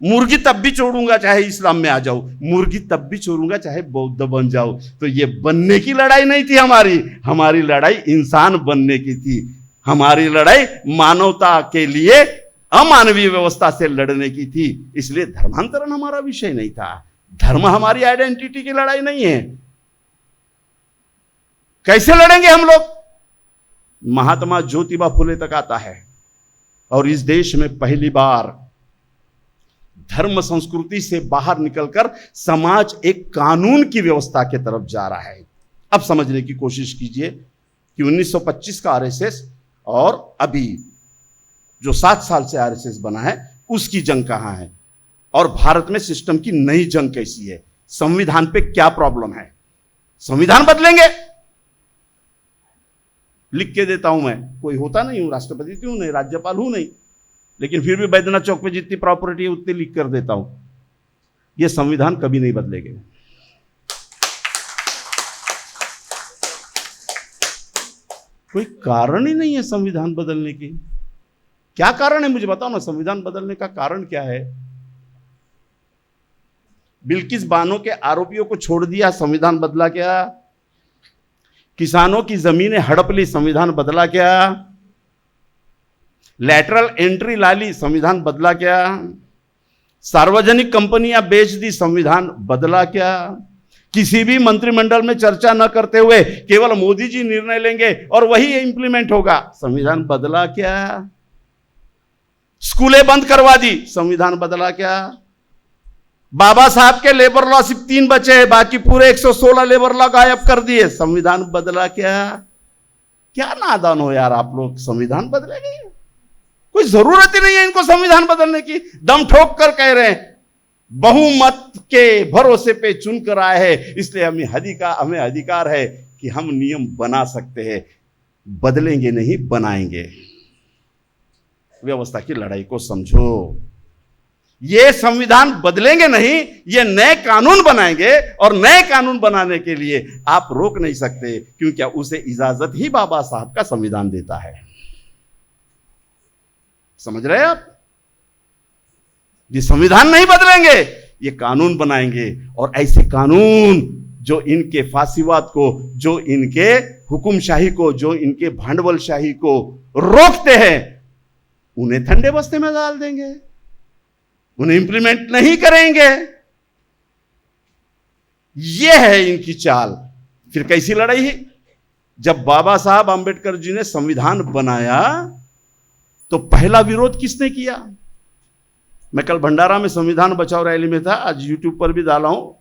मुर्गी तब भी छोड़ूंगा चाहे इस्लाम में आ जाऊं. मुर्गी तब भी छोड़ूंगा चाहे बौद्ध बन जाऊं. तो ये बनने की लड़ाई नहीं थी हमारी. हमारी लड़ाई इंसान बनने की थी. हमारी लड़ाई मानवता के लिए अमानवीय व्यवस्था से लड़ने की थी. इसलिए धर्मांतरण हमारा विषय नहीं था. धर्म हमारी आइडेंटिटी की लड़ाई नहीं है. कैसे लड़ेंगे हम लोग? महात्मा ज्योतिबा फुले तक आता है और इस देश में पहली बार धर्म संस्कृति से बाहर निकलकर समाज एक कानून की व्यवस्था की तरफ जा रहा है. अब समझने की कोशिश कीजिए कि 1925 का आरएसएस और अभी जो 7 साल से आरएसएस बना है, उसकी जंग कहां है और भारत में सिस्टम की नई जंग कैसी है. संविधान पे क्या प्रॉब्लम है. संविधान बदलेंगे, लिख के देता हूं मैं. कोई होता नहीं हूं, राष्ट्रपति क्यों नहीं, राज्यपाल हूं नहीं, लेकिन फिर भी बैद्यनाथ चौक पे जितनी प्रॉपर्टी है उतनी लिख कर देता हूं. यह संविधान कभी नहीं बदलेंगे. कोई कारण ही नहीं है संविधान बदलने की. क्या कारण है मुझे बताओ ना. संविधान बदलने का कारण क्या है? बिल्किस बानो के आरोपियों को छोड़ दिया, संविधान बदला क्या? किसानों की जमीनें हड़प ली, संविधान बदला क्या? लैटरल एंट्री ला ली, संविधान बदला क्या? सार्वजनिक कंपनियां बेच दी, संविधान बदला क्या? किसी भी मंत्रिमंडल में चर्चा न करते हुए केवल मोदी जी निर्णय लेंगे और वही इंप्लीमेंट होगा, संविधान बदला क्या? स्कूलें बंद करवा दी, संविधान बदला क्या? बाबा साहब के लेबर लॉ सिर्फ 3 बचे हैं, बाकी पूरे 116 लेबर लॉ गायब कर दिए, संविधान बदला क्या? क्या नादान हो यार आप लोग, संविधान बदलेंगे? कोई जरूरत ही नहीं है इनको संविधान बदलने की। दम ठोक कर कह रहे हैं बहुमत के भरोसे पे चुनकर आए हैं, इसलिए हमें अधिकार है कि हम नियम बना सकते हैं। बदलेंगे नहीं, बनाएंगे। व्यवस्था की लड़ाई को समझो। ये संविधान बदलेंगे नहीं, ये नए कानून बनाएंगे, और नए कानून बनाने के लिए आप रोक नहीं सकते, क्योंकि उसे इजाजत ही बाबा साहब का संविधान देता है। समझ रहे हैं आप? ये संविधान नहीं बदलेंगे, ये कानून बनाएंगे, और ऐसे कानून जो इनके फांसीवाद को, जो इनके हुकुमशाही को, जो इनके भांडवलशाही को रोकते हैं, उन्हें ठंडे बस्ते में डाल देंगे, उन्हें इंप्लीमेंट नहीं करेंगे। यह है इनकी चाल। फिर कैसी लड़ाई है? जब बाबा साहब आंबेडकर जी ने संविधान बनाया तो पहला विरोध किसने किया? मैं कल भंडारा में संविधान बचाओ रैली में था, आज यूट्यूब पर भी डाला हूं।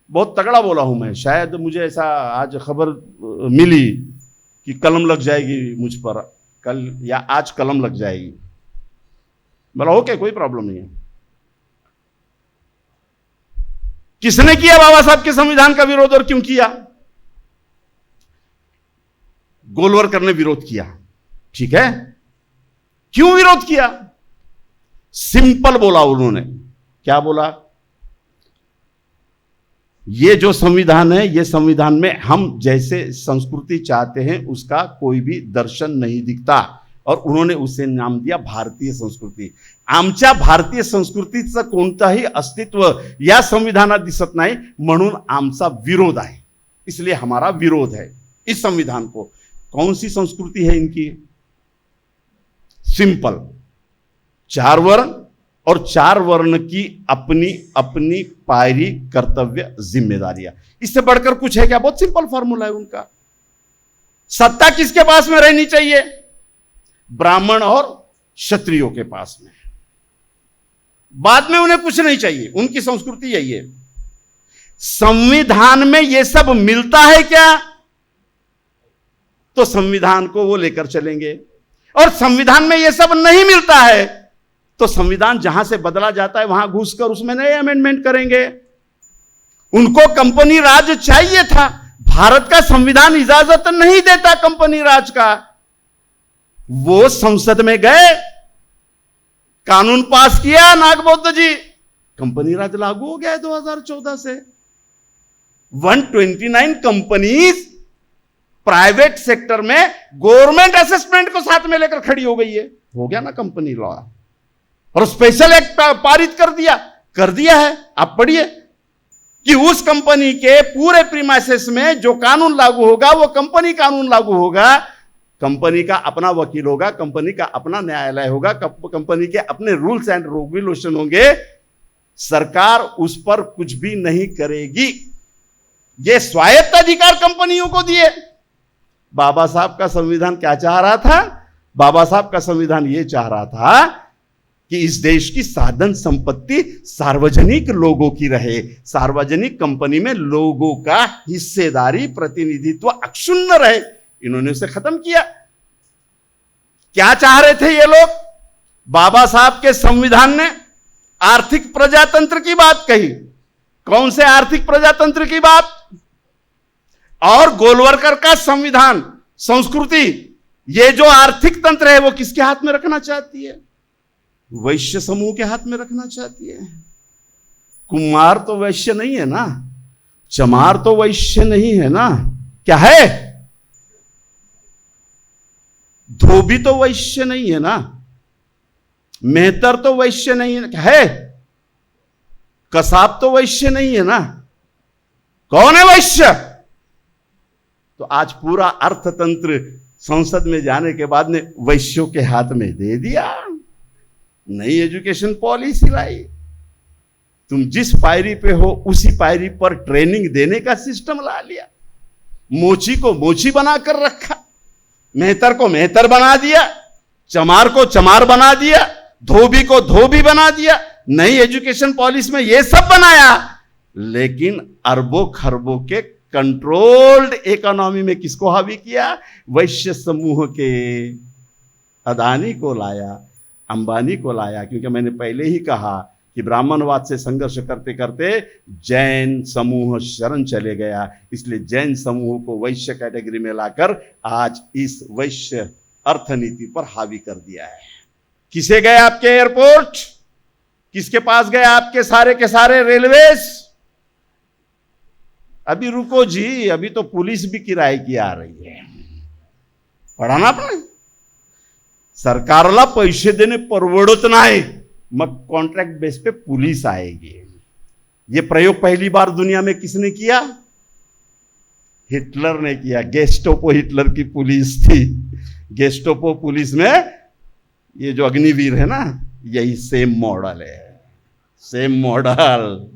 बहुत तगड़ा बोला हूं मैं। शायद मुझे ऐसा आज खबर मिली कि कलम लग जाएगी मुझ पर, कल या आज कलम लग जाएगी। बोला ओके, कोई प्रॉब्लम नहीं है। किसने किया बाबा साहब के संविधान का विरोध और क्यों किया? गोलवरकर ने विरोध किया, ठीक है। क्यों विरोध किया? सिंपल बोला उन्होंने। क्या बोला? ये जो संविधान है, ये संविधान में हम जैसे संस्कृति चाहते हैं उसका कोई भी दर्शन नहीं दिखता, और उन्होंने उसे नाम दिया भारतीय संस्कृती। आमच्या भारतीय संस्कृतीचं कोणताही अस्तित्व या संविधानात दिसत नाही, म्हणून आमचा विरोध आहे। इसलिए हमारा विरोध है इस संविधान को। कौन सी संस्कृति है इनकी? सिंपल, 4 वर्ण और 4 वर्ण की अपनी अपनी पायरी, कर्तव्य, जिम्मेदारियां। इससे बढ़कर कुछ है क्या? बहुत सिंपल फॉर्मूला है उनका। सत्ता किसके पास में रहनी चाहिए? ब्राह्मण और क्षत्रियों के पास में। बाद में उन्हें कुछ नहीं चाहिए। उनकी संस्कृति यही है। संविधान में यह सब मिलता है क्या? तो संविधान को वो लेकर चलेंगे, और संविधान में यह सब नहीं मिलता है तो संविधान जहां से बदला जाता है वहां घुसकर उसमें नए अमेंडमेंट करेंगे। उनको कंपनी राज चाहिए था। भारत का संविधान इजाजत नहीं देता कंपनी राज का। वो संसद में गए, कानून पास किया नागबौद्ध जी, कंपनी राज लागू हो गया है 2014 से। 129 कंपनीज प्राइवेट सेक्टर में गवर्नमेंट असेसमेंट को साथ में लेकर खड़ी हो गई है। हो गया ना कंपनी लॉ, और स्पेशल एक्ट पारित कर दिया है। आप पढ़िए कि उस कंपनी के पूरे प्रीमाइसेस में जो कानून लागू होगा वो कंपनी कानून लागू होगा। कंपनी का अपना वकील होगा, कंपनी का अपना न्यायालय होगा, कंपनी के अपने रूल्स एंड रेगुलेशन होंगे। सरकार उस पर कुछ भी नहीं करेगी। ये स्वायत्त अधिकार कंपनियों को दिए। बाबा साहब का संविधान क्या चाह रहा था? बाबा साहब का संविधान यह चाह रहा था कि इस देश की साधन संपत्ति सार्वजनिक लोगों की रहे। सार्वजनिक कंपनी में लोगों का हिस्सेदारी, प्रतिनिधित्व अक्षुण्ण रहे। इन्होंने उसे खत्म किया। क्या चाह रहे थे ये लोग? बाबा साहब के संविधान ने आर्थिक प्रजातंत्र की बात कही। कौन से आर्थिक प्रजातंत्र की बात? और गोलवरकर का संविधान, संस्कृति, ये जो आर्थिक तंत्र है वो किसके हाथ में रखना चाहती है? वैश्य समूह के हाथ में रखना चाहती है। कुमार तो वैश्य नहीं है ना, चमार तो वैश्य नहीं है ना, क्या है? धोबी तो वैश्य नहीं है ना, मेहतर तो वैश्य नहीं है, क्या है? कसाब तो वैश्य नहीं है ना। कौन है वैश्य? तो आज पूरा अर्थतंत्र संसद में जाने के बाद ने वैश्यों के हाथ में दे दिया। नई एजुकेशन पॉलिसी लाई। तुम जिस पायरी पे हो उसी पायरी पर ट्रेनिंग देने का सिस्टम ला लिया। मोची को मोची बनाकर रखा, मेहतर को मेहतर बना दिया, चमार को चमार बना दिया, धोबी को धोबी बना दिया। नई एजुकेशन पॉलिसी में यह सब बनाया, लेकिन अरबों खरबों के कंट्रोल्ड इकोनॉमी में किसको हावी किया? वैश्य समूह के अदानी को लाया, अंबानी को लाया। क्योंकि मैंने पहले ही कहा कि ब्राह्मणवाद से संघर्ष करते करते जैन समूह शरण चले गया, इसलिए जैन समूह को वैश्य कैटेगरी में लाकर आज इस वैश्य अर्थनीति पर हावी कर दिया है। किसे गए आपके एयरपोर्ट? किसके पास गए आपके सारे के सारे रेलवेज? अभी रुको जी, अभी तो पुलिस भी किराए की आ रही है। पढ़ा ना आपने? सरकारला पैसे देणे परवडत नाही, मग कॉन्ट्रैक्ट बेस पे पुलिस आएगी। ये प्रयोग पहली बार दुनिया में किसने किया? हिटलर ने किया। गेस्टापो हिटलर की पुलिस थी। गेस्टापो पुलिस में ये जो अग्निवीर है ना, यही सेम मॉडल है, सेम मॉडल।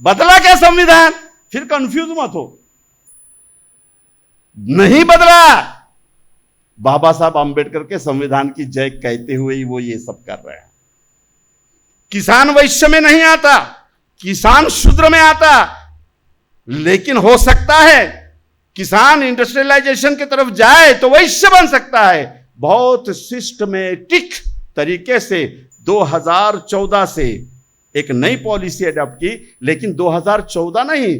बदला क्या संविधान? फिर कंफ्यूज मत हो, नहीं बदला। बाबा साहब आंबेडकर के संविधान की जय कहते हुए ही वो ये सब कर रहे हैं। किसान वैश्य में नहीं आता, किसान शूद्र में आता, लेकिन हो सकता है किसान इंडस्ट्रियलाइजेशन की तरफ जाए तो वैश्य बन सकता है। बहुत सिस्टमेटिक तरीके से 2014 से एक नई पॉलिसी अडॉप्ट की, लेकिन 2014 नहीं,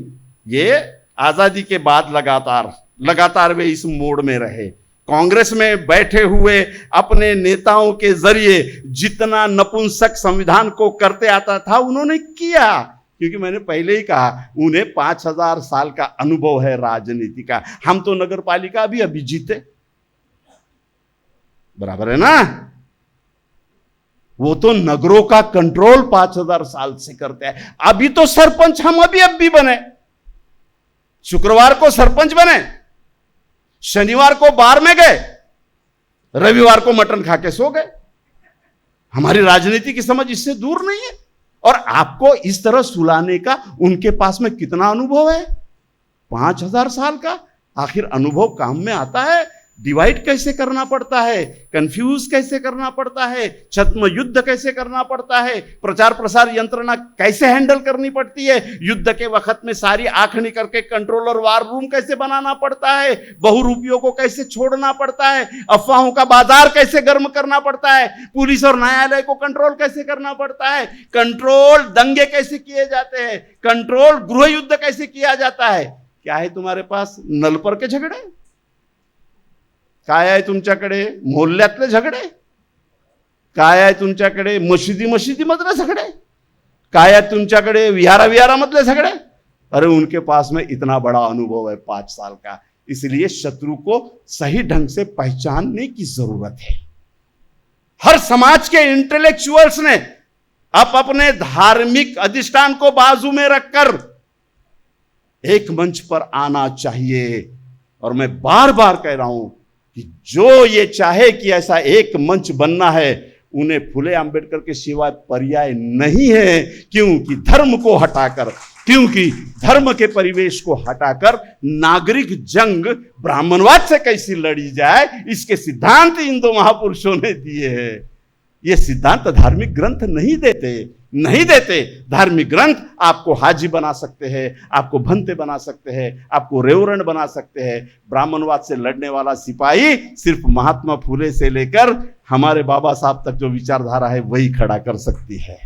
ये आजादी के बाद लगातार वे इस मोड में रहे। कांग्रेस में बैठे हुए अपने नेताओं के जरिए जितना नपुंसक संविधान को करते आता था उन्होंने किया, क्योंकि मैंने पहले ही कहा उन्हें 5000 साल का अनुभव है राजनीति का। हम तो नगर पालिका भी अभी जीते, बराबर है ना? वो तो नगरों का कंट्रोल 5000 साल से करते हैं। अभी तो सरपंच हम अभी बने, शुक्रवार को सरपंच बने, शनिवार को बार में गए, रविवार को मटन खा के सो गए। हमारी राजनीति की समझ इससे दूर नहीं है। और आपको इस तरह सुलाने का उनके पास में कितना अनुभव है? 5000 साल का। आखिर अनुभव काम में आता है। डिवाइड कैसे करना पड़ता है, कंफ्यूज कैसे करना पड़ता है, छद्म युद्ध कैसे करना पड़ता है, प्रचार प्रसार यंत्रणा कैसे हैंडल करनी पड़ती है, युद्ध के वक्त में सारी आखनी करके कंट्रोलर वार रूम कैसे बनाना पड़ता है, बहुरूपियों को कैसे छोड़ना पड़ता है, अफवाहों का बाजार कैसे गर्म करना पड़ता है, पुलिस और न्यायालय को कंट्रोल कैसे करना पड़ता है, कंट्रोल दंगे कैसे किए जाते हैं, कंट्रोल गृह युद्ध कैसे किया जाता है। क्या है तुम्हारे पास? नलपर के झगड़े? काय आहे तुमच्याकडे? मोहल्ल्यातले झगडे? काय आहे तुमच्याकडे? मशिदी मधले झगडे? काय आहे तुमच्याकडे? विहारामधले झगडे? अरे उनके पास में इतना बड़ा अनुभव है 5 साल का। इसलिए शत्रु को सही ढंग से पहचानने की जरूरत है। हर समाज के इंटेलेक्चुअल्स ने अपने धार्मिक अधिष्ठान को बाजू में रखकर एक मंच पर आना चाहिए। और मैं बार बार कह रहा हूं कि जो ये चाहे कि ऐसा एक मंच बनना है, उन्हें फुले अंबेडकर के सिवाय पर्याय नहीं है। क्योंकि धर्म को हटाकर, क्योंकि धर्म के परिवेश को हटाकर नागरिक जंग ब्राह्मणवाद से कैसी लड़ी जाए, इसके सिद्धांत इन दो महापुरुषों ने दिए हैं। ये सिद्धांत धार्मिक ग्रंथ नहीं देते। धार्मिक ग्रंथ आपको हाजी बना सकते हैं, आपको भंते बना सकते हैं, आपको रेवरंड बना सकते हैं। ब्राह्मणवाद से लड़ने वाला सिपाही सिर्फ महात्मा फुले से लेकर हमारे बाबा साहब तक जो विचारधारा है वही खड़ा कर सकती है।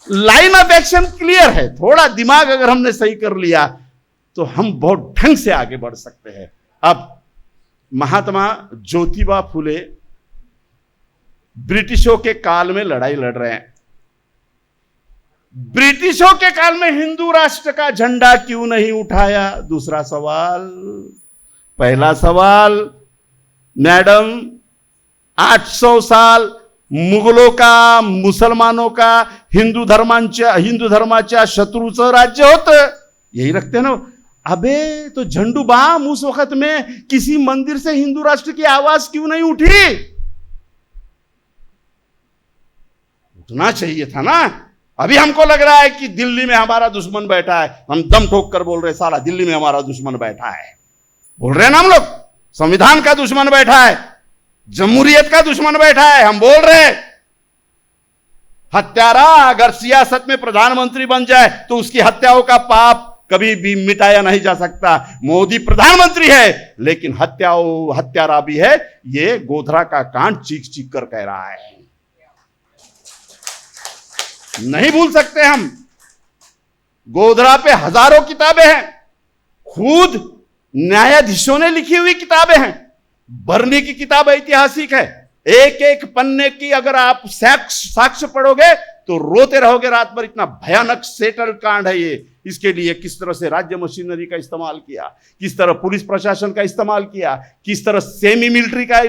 लाइन ऑफ एक्शन क्लियर है। थोड़ा दिमाग अगर हमने सही कर लिया तो हम बहुत ढंग से आगे बढ़ सकते हैं। अब महात्मा ज्योतिबा फुले ब्रिटिशों के काल में लड़ाई लड़ रहे हैं। ब्रिटिशों के काल में हिंदू राष्ट्र का झंडा क्यों नहीं उठाया? दूसरा सवाल। पहला सवाल, मैडम 800 साल मुगलों का, मुसलमानों का, हिंदू धर्माच्या शत्रूचं राज्य होतं, यही रखते ना। अबे तो झंडू बाम उस वक्त में किसी मंदिर से हिंदू राष्ट्र की आवाज क्यों नहीं उठी? उठना चाहिए था ना। अभी हमको लग रहा है कि दिल्ली में हमारा दुश्मन बैठा है, हम दम ठोक कर बोल रहे साला दिल्ली में हमारा दुश्मन बैठा है, बोल रहे हैं ना हम लोग। संविधान का दुश्मन बैठा है, जमहूरियत का दुश्मन बैठा है, हम बोल रहे। हत्यारा अगर सियासत में प्रधानमंत्री बन जाए तो उसकी हत्याओं का पाप कभी भी मिटाया नहीं जा सकता। मोदी प्रधानमंत्री है लेकिन हत्यारा भी है, ये गोधरा का कांड चीख चीख कर कह रहा है। नहीं भूल सकते हम। गोधरा पे हजारों किताबें हैं, खुद न्यायाधीशों ने लिखी हुई किताबें हैं। बर्नी की किताब ऐतिहासिक है, एक एक पन्ने की अगर आप साक्ष्य पढ़ोगे तो रोते रहोगे रात भर। इतना भयानक सेटल कांड है ये। इसके लिए किस तरह से राज्य मशीनरी का इस्तेमाल किया, किस तरह पुलिस प्रशासन का इस्तेमाल किया, किस तरह सेमी मिलिट्री का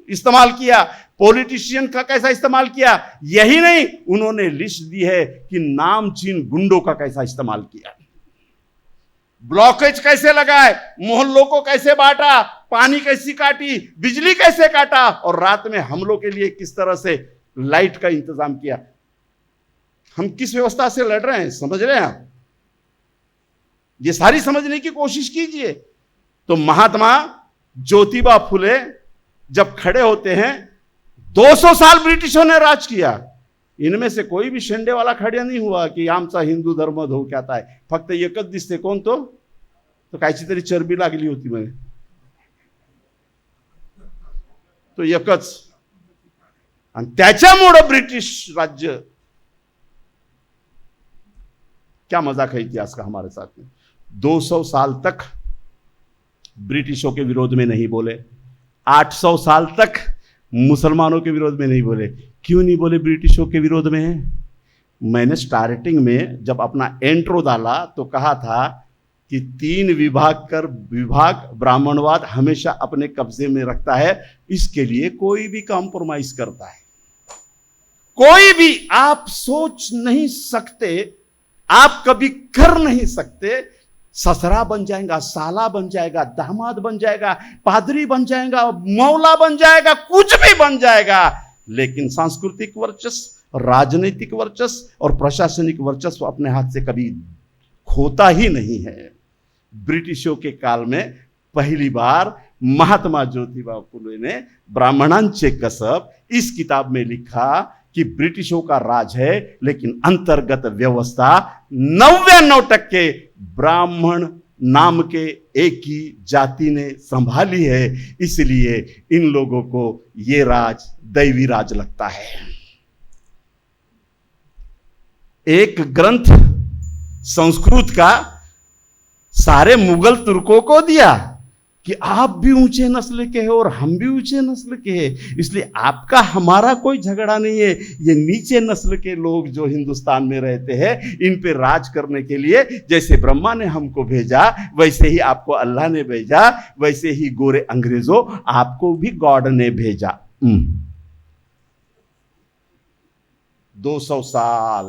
इस्तेमाल किया, पॉलिटिशियन का कैसा इस्तेमाल किया। यही नहीं, उन्होंने लिस्ट दी है कि नामचीन गुंडों का कैसा इस्तेमाल किया, ब्लॉकेज कैसे लगाए, मोहल्लों को कैसे बांटा, पानी कैसी काटी, बिजली कैसे काटा, और रात में हमलों के लिए किस तरह से लाइट का इंतजाम किया। हम किस व्यवस्था से लड़ रहे हैं, समझ रहे हैं आप? ये सारी समझने की कोशिश कीजिए। तो महात्मा ज्योतिबा फुले जब खड़े होते हैं, 200 साल ब्रिटिशों ने राज किया, इनमें से कोई भी शेंडे वाला खड़ा नहीं हुआ की आमचा हिंदू धर्म धोक्यात आहे, फक्त एकच दिसते, कोण तो कायची तरी चरबी लागली होती म्हणे, तो एकच। आणि त्याच्यामुळे ब्रिटिश राज्य, क्या मजाक है इतिहास का हमारे साथ में। 200 साल तक ब्रिटिशों के विरोध में नहीं बोले, 800 साल तक मुसलमानों के विरोध में नहीं बोले। क्यों नहीं बोले ब्रिटिशों के विरोध में? मैंने स्टार्टिंग में जब अपना एंट्रो डाला तो कहा था कि 3 विभाग ब्राह्मणवाद हमेशा अपने कब्जे में रखता है, इसके लिए कोई भी कॉम्प्रोमाइज करता है। कोई भी आप सोच नहीं सकते, आप कभी कर नहीं सकते। ससरा बन जाएगा, साला बन जाएगा, दामाद बन जाएगा, पादरी बन जाएगा, मौला बन जाएगा, कुछ भी बन जाएगा, लेकिन सांस्कृतिक वर्चस्व, राजनीतिक वर्चस्व और प्रशासनिक वर्चस्व अपने हाथ से कभी खोता ही नहीं है। ब्रिटिशों के काल में पहली बार महात्मा ज्योतिबा फुले ने ब्राह्मणांचे कसब इस किताब में लिखा कि ब्रिटिशों का राज है, लेकिन अंतर्गत व्यवस्था 99% ब्राह्मण नाम के एक ही जाति ने संभाली है। इसलिए इन लोगों को ये राज दैवी राज लगता है। एक ग्रंथ संस्कृत का सारे मुगल तुर्कों को दिया कि आप भी ऊंचे नस्ल के हैं और हम भी ऊंचे नस्ल के हैं, इसलिए आपका हमारा कोई झगड़ा नहीं है। ये नीचे नस्ल के लोग जो हिंदुस्तान में रहते हैं, इन पे राज करने के लिए जैसे ब्रह्मा ने हमको भेजा, वैसे ही आपको अल्लाह ने भेजा, वैसे ही गोरे अंग्रेजों आपको भी गॉड ने भेजा। 200 साल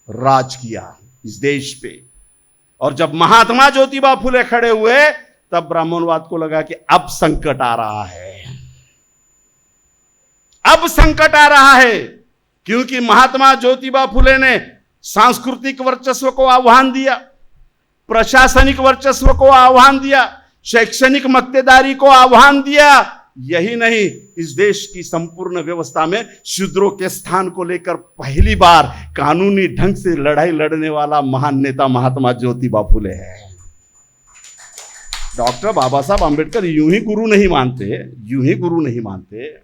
राज किया इस देश पे। और जब महात्मा ज्योतिबा फुले खड़े हुए, तब ब्राह्मणवाद को लगा कि अब संकट आ रहा है, अब संकट आ रहा है। क्योंकि महात्मा ज्योतिबा फुले ने सांस्कृतिक वर्चस्व को आह्वान दिया, प्रशासनिक वर्चस्व को आह्वान दिया, शैक्षणिक मक्तेदारी को आह्वान दिया। यही नहीं, इस देश की संपूर्ण व्यवस्था में शूद्रों के स्थान को लेकर पहली बार कानूनी ढंग से लड़ाई लड़ने वाला महान नेता महात्मा ज्योतिबा फुले है। डॉक्टर बाबा साहब आंबेडकर यूं ही गुरु नहीं मानते, यूं ही गुरु नहीं मानते।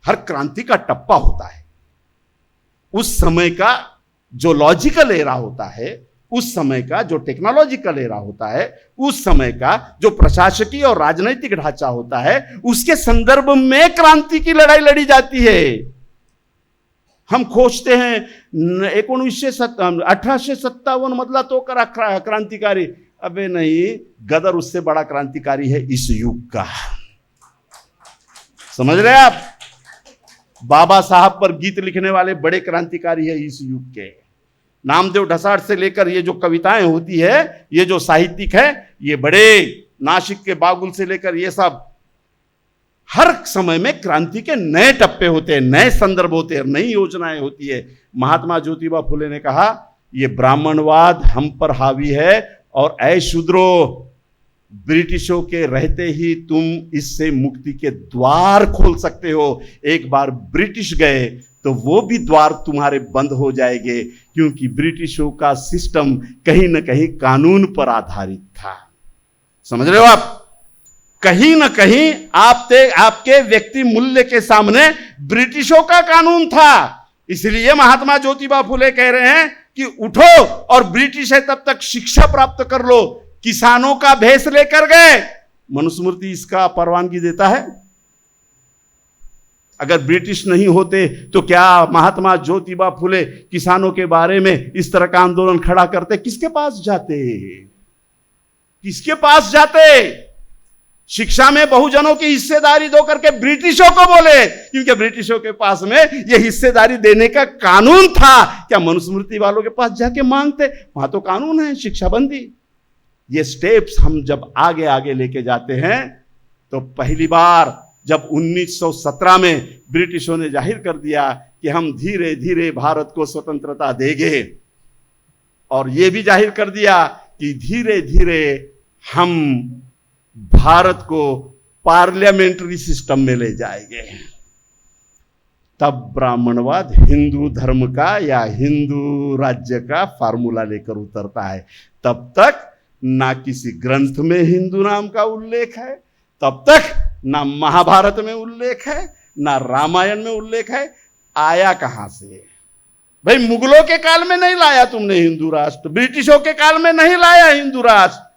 हर क्रांति का टप्पा होता है, उस समय का जो लॉजिकल एरा होता है, उस समय का जो टेक्नोलॉजिकल एरा होता है, उस समय का जो प्रशासकीय और राजनीतिक ढांचा होता है, उसके संदर्भ में क्रांति की लड़ाई लड़ी जाती है। हम खोजते हैं 1857 मधला तो करा क्रांतिकारी, अबे नहीं, गदर उससे बड़ा क्रांतिकारी है इस युग का। समझ रहे आप? बाबा साहब पर गीत लिखने वाले बड़े क्रांतिकारी है इस युग के। नामदेव ढसाठ से लेकर ये जो कविताएं होती है, ये जो साहित्यिक है, ये बड़े, नासिक के बागुल से लेकर ये सब, हर समय में क्रांति के नए टप्पे होते हैं, नए संदर्भ होते हैं, नई योजनाएं होती है। महात्मा ज्योतिबा फुले ने कहा, ये ब्राह्मणवाद हम पर हावी है और ऐ शूद्रो, ब्रिटिशों के रहते ही तुम इससे मुक्ति के द्वार खोल सकते हो। एक बार ब्रिटिश गए तो वो भी द्वार तुम्हारे बंद हो जाएंगे, क्योंकि ब्रिटिशों का सिस्टम कहीं ना कहीं कानून पर आधारित था। समझ रहे हो आप? कहीं ना कहीं आपके व्यक्ति मूल्य के सामने ब्रिटिशों का कानून था। इसलिए महात्मा ज्योतिबा फुले कह रहे हैं कि उठो और ब्रिटिश है तब तक शिक्षा प्राप्त कर लो। किसानों का भेष लेकर गए, मनुस्मृति इसका परवानगी देता है? अगर ब्रिटिश नहीं होते तो क्या महात्मा ज्योतिबा फुले किसानों के बारे में इस तरह का आंदोलन खड़ा करते? किसके पास जाते? किसके पास जाते? शिक्षा में बहुजनों की हिस्सेदारी दो करके ब्रिटिशों को बोले, क्योंकि ब्रिटिशों के पास में यह हिस्सेदारी देने का कानून था। क्या मनुस्मृति वालों के पास जाके मांगते? वहां तो कानून है शिक्षाबंदी। ये स्टेप्स हम जब आगे आगे लेके जाते हैं तो पहली बार जब 1917 में ब्रिटिशों ने जाहिर कर दिया कि हम धीरे धीरे भारत को स्वतंत्रता देंगे, और यह भी जाहिर कर दिया कि धीरे धीरे हम भारत को पार्लियामेंट्री सिस्टम में ले जाएंगे, तब ब्राह्मणवाद हिंदू धर्म का या हिंदू राज्य का फार्मूला लेकर उतरता है। तब तक ना किसी ग्रंथ में हिंदू नाम का उल्लेख है, तब तक ना महाभारत में उल्लेख है, ना रामायण में उल्लेख है। आया कहां से? भाई मुगलों के काल में नहीं लाया तुमने हिंदू राष्ट्र, ब्रिटिशों के काल में नहीं लाया हिंदू राष्ट्र।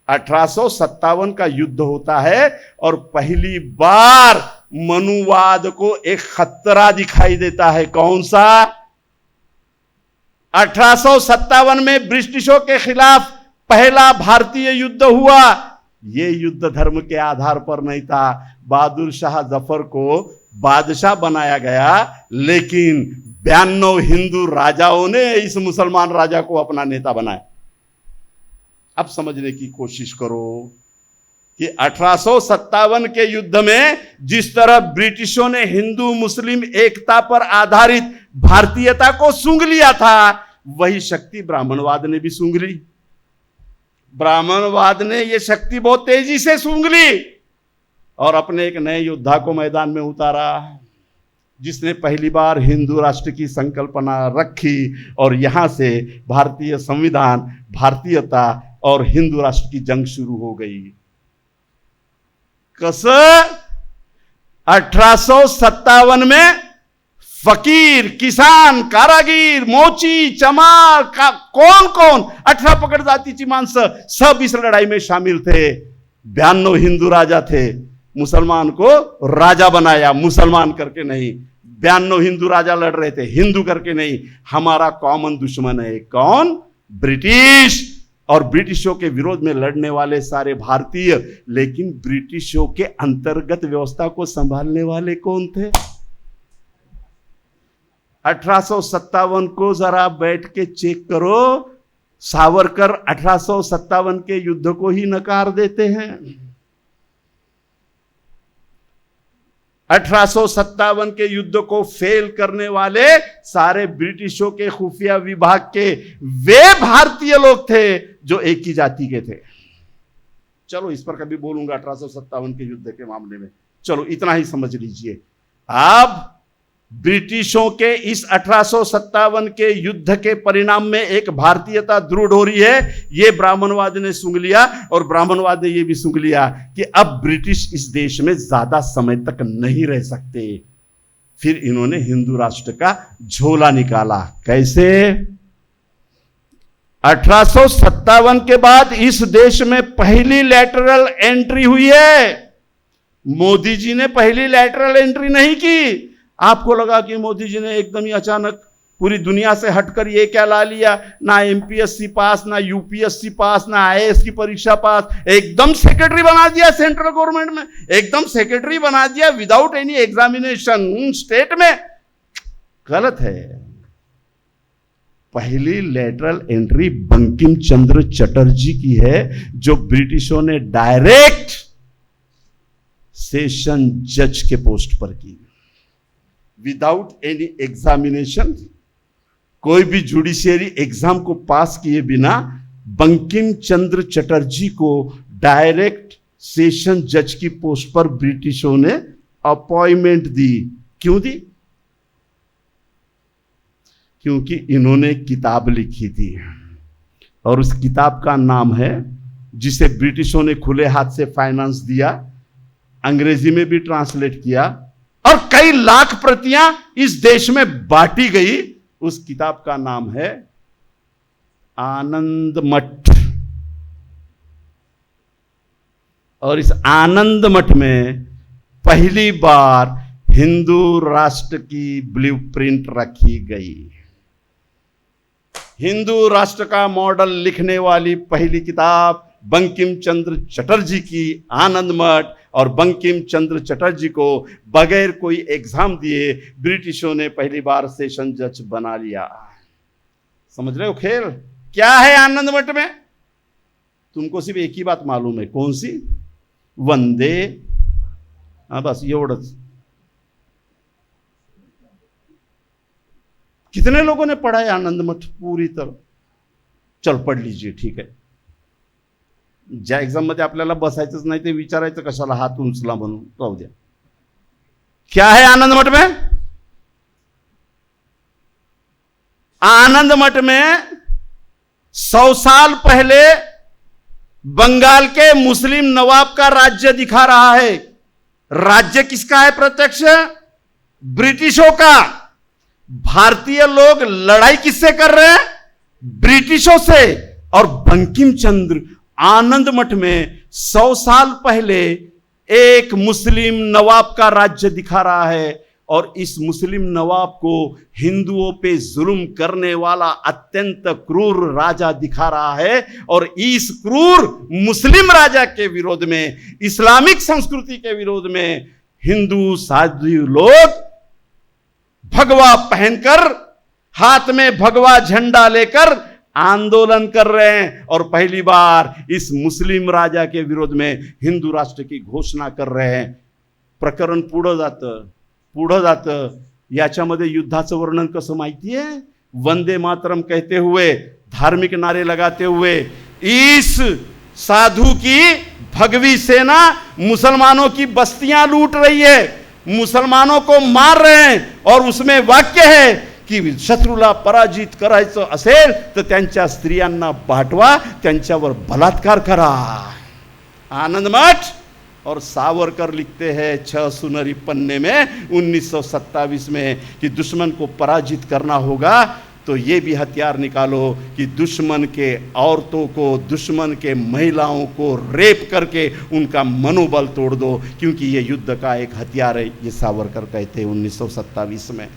1857 का युद्ध होता है और पहली बार मनुवाद को एक खतरा दिखाई देता है। कौन सा? 1857 में ब्रिटिशों के खिलाफ पहला भारतीय युद्ध हुआ। यह युद्ध धर्म के आधार पर नहीं था। बहादुर शाह जफर को बादशाह बनाया गया, लेकिन 92 हिंदू राजाओं ने इस मुसलमान राजा को अपना नेता बनाया। अब समझने की कोशिश करो कि 1857 के युद्ध में जिस तरह ब्रिटिशों ने हिंदू मुस्लिम एकता पर आधारित भारतीयता को सूंघ लिया था, वही शक्ति ब्राह्मणवाद ने भी सूंघ ली। ब्राह्मणवाद ने यह शक्ति बहुत तेजी से सूंघ ली और अपने एक नए योद्धा को मैदान में उतारा, जिसने पहली बार हिंदू राष्ट्र की संकल्पना रखी, और यहां से भारतीय संविधान, भारतीयता और हिंदू राष्ट्र की जंग शुरू हो गई। कसर 1857 में फकीर, किसान, कारागिर, मोची, चमार का कौन 18 पकड़ जाति चिमांस सब इस लड़ाई में शामिल थे। 92 हिंदू राजा थे। मुसलमान को राजा बनाया, मुसलमान करके नहीं। 92 हिंदू राजा लड़ रहे थे, हिंदू करके नहीं। हमारा कॉमन दुश्मन है कौन? ब्रिटिश। और ब्रिटिशों के विरोध में लड़ने वाले सारे भारतीय, लेकिन ब्रिटिशों के अंतर्गत व्यवस्था को संभालने वाले कौन थे? 1857 को जरा बैठ के चेक करो। सावरकर 1857 के युद्ध को ही नकार देते हैं। 1857 के युद्ध को फेल करने वाले सारे ब्रिटिशों के खुफिया विभाग के वे भारतीय लोग थे जो एक ही जाति के थे। चलो इस पर कभी बोलूंगा 1857 के युद्ध के मामले में। चलो इतना ही समझ लीजिए। अब ब्रिटिशों के इस 1857 के युद्ध के परिणाम में एक भारतीयता दृढ़ हो रही है। यह ब्राह्मणवाद ने सूंघ लिया, और ब्राह्मणवाद ने यह भी सूंघ लिया कि अब ब्रिटिश इस देश में ज्यादा समय तक नहीं रह सकते। फिर इन्होंने हिंदू राष्ट्र का झोला निकाला। कैसे? 1857 के बाद इस देश में पहली लैटरल एंट्री हुई है। मोदी जी ने पहली लैटरल एंट्री नहीं की। आपको लगा कि मोदी जी ने एकदम ही अचानक पूरी दुनिया से हटकर ये क्या ला लिया? ना एमपीएससी पास, ना यूपीएससी पास, ना आईएएस की परीक्षा पास, एकदम सेक्रेटरी बना दिया सेंट्रल गवर्नमेंट में, एकदम सेक्रेटरी बना दिया विदाउट एनी एग्जामिनेशन स्टेट में। गलत है। पहली लेटरल एंट्री बंकिम चंद्र चटर्जी की है, जो ब्रिटिशों ने डायरेक्ट सेशन जज के पोस्ट पर की, विदाउट एनी एग्जामिनेशन। कोई भी जुडिशियरी एग्जाम को पास किए बिना बंकिम चंद्र चटर्जी को डायरेक्ट सेशन जज की पोस्ट पर ब्रिटिशों ने अपॉइंटमेंट दी। क्यों दी? क्योंकि इन्होंने किताब लिखी थी और उस किताब का नाम है, जिसे ब्रिटिशों ने खुले हाथ से फाइनेंस दिया, अंग्रेजी में भी ट्रांसलेट किया और कई लाख प्रतियां इस देश में बांटी गई। उस किताब का नाम है आनंद मठ। और इस आनंद मठ में पहली बार हिंदू राष्ट्र की ब्लूप्रिंट रखी गई। हिंदू राष्ट्र का मॉडल लिखने वाली पहली किताब बंकिम चंद्र चटर्जी की आनंद मठ, और बंकिम चंद्र चटर्जी को बगैर कोई एग्जाम दिए ब्रिटिशों ने पहली बार सेशन जज बना लिया। समझ रहे हो खेल क्या है आनंद मठ में? तुमको सिर्फ एक ही बात मालूम है, कौन सी? वंदे, हाँ बस एवढंच। कितने लोगों ने पढ़ा है आनंद मठ पूरी तरह? चल पढ़ लीजिए, ठीक है। ज्या एक्झाम मध्ये आपल्याला बसायचंच नाही ते विचारायचं कशाला, हात उंचला म्हणून, राहू द्या। क्या है आनंद मठ में? आनंद मठ में 100 साल पहले बंगाल के मुस्लिम नवाब का राज्य दिखा रहा है। राज्य किसका है? प्रत्यक्ष ब्रिटिशों का। भारतीय लोग लड़ाई किससे कर रहे हैं? ब्रिटिशों से। और बंकिम चंद्र आनंद मठ में 100 साल पहले एक मुस्लिम नवाब का राज्य दिखा रहा है, और इस मुस्लिम नवाब को हिंदुओं पे जुल्म करने वाला अत्यंत क्रूर राजा दिखा रहा है। और इस क्रूर मुस्लिम राजा के विरोध में, इस्लामिक संस्कृति के विरोध में हिंदू साधु लोग भगवा पहनकर, हाथ में भगवा झंडा लेकर आंदोलन कर रहे हैं, और पहली बार इस मुस्लिम राजा के विरोध में हिंदू राष्ट्र की घोषणा कर रहे हैं। प्रकरण पुढं जातं। याच्यामध्ये युद्धाचं वर्णन कसं माहितीये? वंदे मातरम कहते हुए, धार्मिक नारे लगाते हुए इस साधु की भगवी सेना मुसलमानों की बस्तियां लूट रही है, मुसलमानों को मार रहे हैं, और उसमें वाक्य है की शत्रूला पराजित करायचं असेल तर त्यांच्या स्त्रियांना पाठवा, त्यांच्यावर बलात्कार करा। आनंद मठ। और सावरकर लिखते हैं 6 सुनहरी पन्ने में 1927 में कि दुश्मन को पराजित करना होगा तो ये भी हथियार निकालो कि दुश्मन के औरतों को, दुश्मन के महिलाओं को रेप करके उनका मनोबल तोड़ दो, क्योंकि ये युद्ध का एक हथियार है। ये सावरकर कहते हैं 1927 में।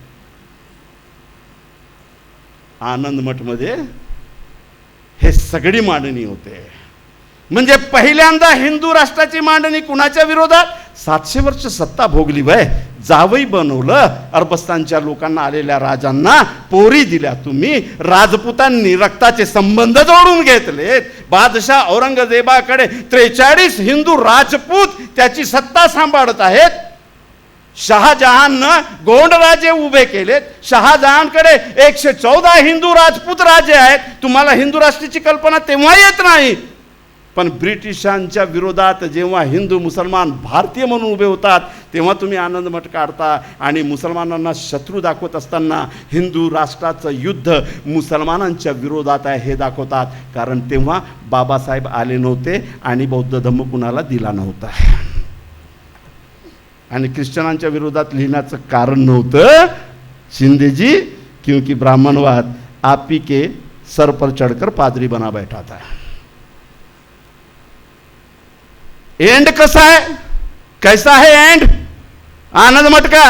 आनंद मठ मध्ये हे सगळी मांडणी होते। म्हणजे पहिल्यांदा हिंदू राष्ट्राची मांडणी कुणाच्या विरोधात? 700 वर्ष सत्ता भोगली वय, जावई बनवलं, अरबस्तानच्या लोकांना आलेल्या राजांना पोरी दिल्या तुम्ही, राजपुतांनी रक्ताचे संबंध जोडून घेतलेत, बादशाह औरंगजेबाकडे 43 हिंदू राजपूत त्याची सत्ता सांभाळत आहेत, शहाजहाननं गोंडराजे उभे केलेत, शहाजहानकडे 114 हिंदू राजपूत राजे आहेत। तुम्हाला हिंदू राष्ट्राची कल्पना तेव्हा येत नाही, पण ब्रिटिशांच्या विरोधात जेव्हा हिंदू मुसलमान भारतीय म्हणून उभे होतात तेव्हा तुम्ही आनंद मठ काढता आणि मुसलमानांना शत्रू दाखवत असताना हिंदू राष्ट्राचं युद्ध मुसलमानांच्या विरोधात आहे हे दाखवतात, कारण तेव्हा बाबासाहेब आले नव्हते आणि बौद्ध धम्म कुणाला दिला नव्हता, आणि ख्रिश्चनांच्या विरोधात लिहिण्याचं कारण नव्हतं शिंदेजी, क्योंकि ब्राह्मणवाद आप ही के सर पर चढ़कर पादरी बना बैठा था। एंड कैसा है? कैसा है एंड आनंद मठ का?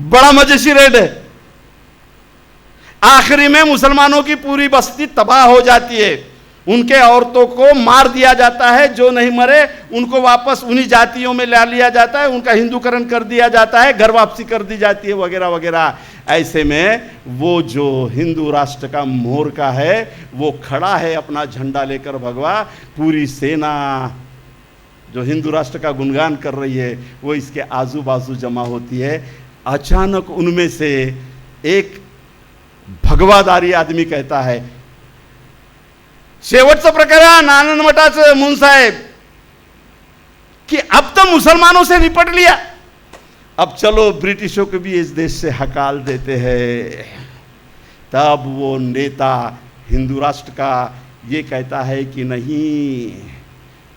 बड़ा मजेशीर एंड है। आखिरी में मुसलमानों की पूरी बस्ती तबाह हो जाती है, उनके औरतों को मार दिया जाता है, जो नहीं मरे उनको वापस उन्हीं जातियों में ला लिया जाता है, उनका हिंदूकरण कर दिया जाता है, घर वापसी कर दी जाती है, वगैरह वगैरह। ऐसे में वो जो हिंदू राष्ट्र का मोर का है वो खड़ा है अपना झंडा लेकर, भगवा, पूरी सेना जो हिंदू राष्ट्र का गुणगान कर रही है वो इसके आजू बाजू जमा होती है। अचानक उनमें से एक भगवादारी आदमी कहता है, शेवटचं प्रकरण आनंद मठाचं मुन साहेब, कि अब तो मुसलमानों से निपट लिया, अब चलो ब्रिटिशों को भी इस देश से हकाल देते हैं। तब वो नेता हिंदू राष्ट्र का ये कहता है कि नहीं,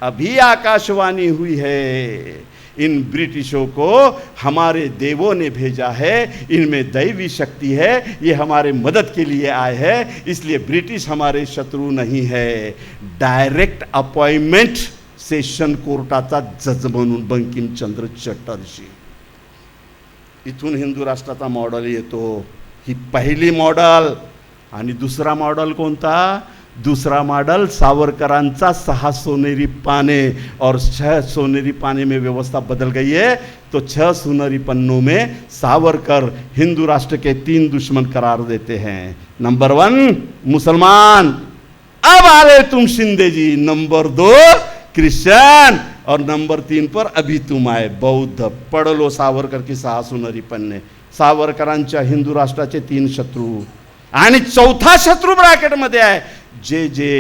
अभी आकाशवाणी हुई है, इन ब्रिटिशों को हमारे देवों ने भेजा है, इनमें दैवी शक्ति है, ये हमारे मदद के लिए आए हैं, इसलिए ब्रिटिश हमारे शत्रु नहीं है. डायरेक्ट अपॉइंटमेंट सेशन कोर्टाचा जज म्हणून बंकिमचंद्र चटर्जी. इथून हिंदू राष्ट्राचा मॉडेल येतो. ही पहिली मॉडेल. आणि दुसरा मॉडेल कोणता? दूसरा मॉडल सावरकरांचा 6 सोनेरी पाने और 6 सोनेरी पाने में व्यवस्था बदल गई है. तो 6 सोनेरी पन्नों में सावरकर हिंदू राष्ट्र के 3 दुश्मन करार देते हैं. नंबर 1 मुसलमान, अब आ रहे तुम शिंदे जी. नंबर 2 क्रिश्चियन और नंबर 3 पर अभी तुम आए बौद्ध. पढ़ लो सावरकर की 6 सोनेरी पन्ने. सावरकरांच्या हिंदू राष्ट्राचे 3 शत्रू आणि 4था शत्रू ब्रॅकेटमध्ये आहे, जे जे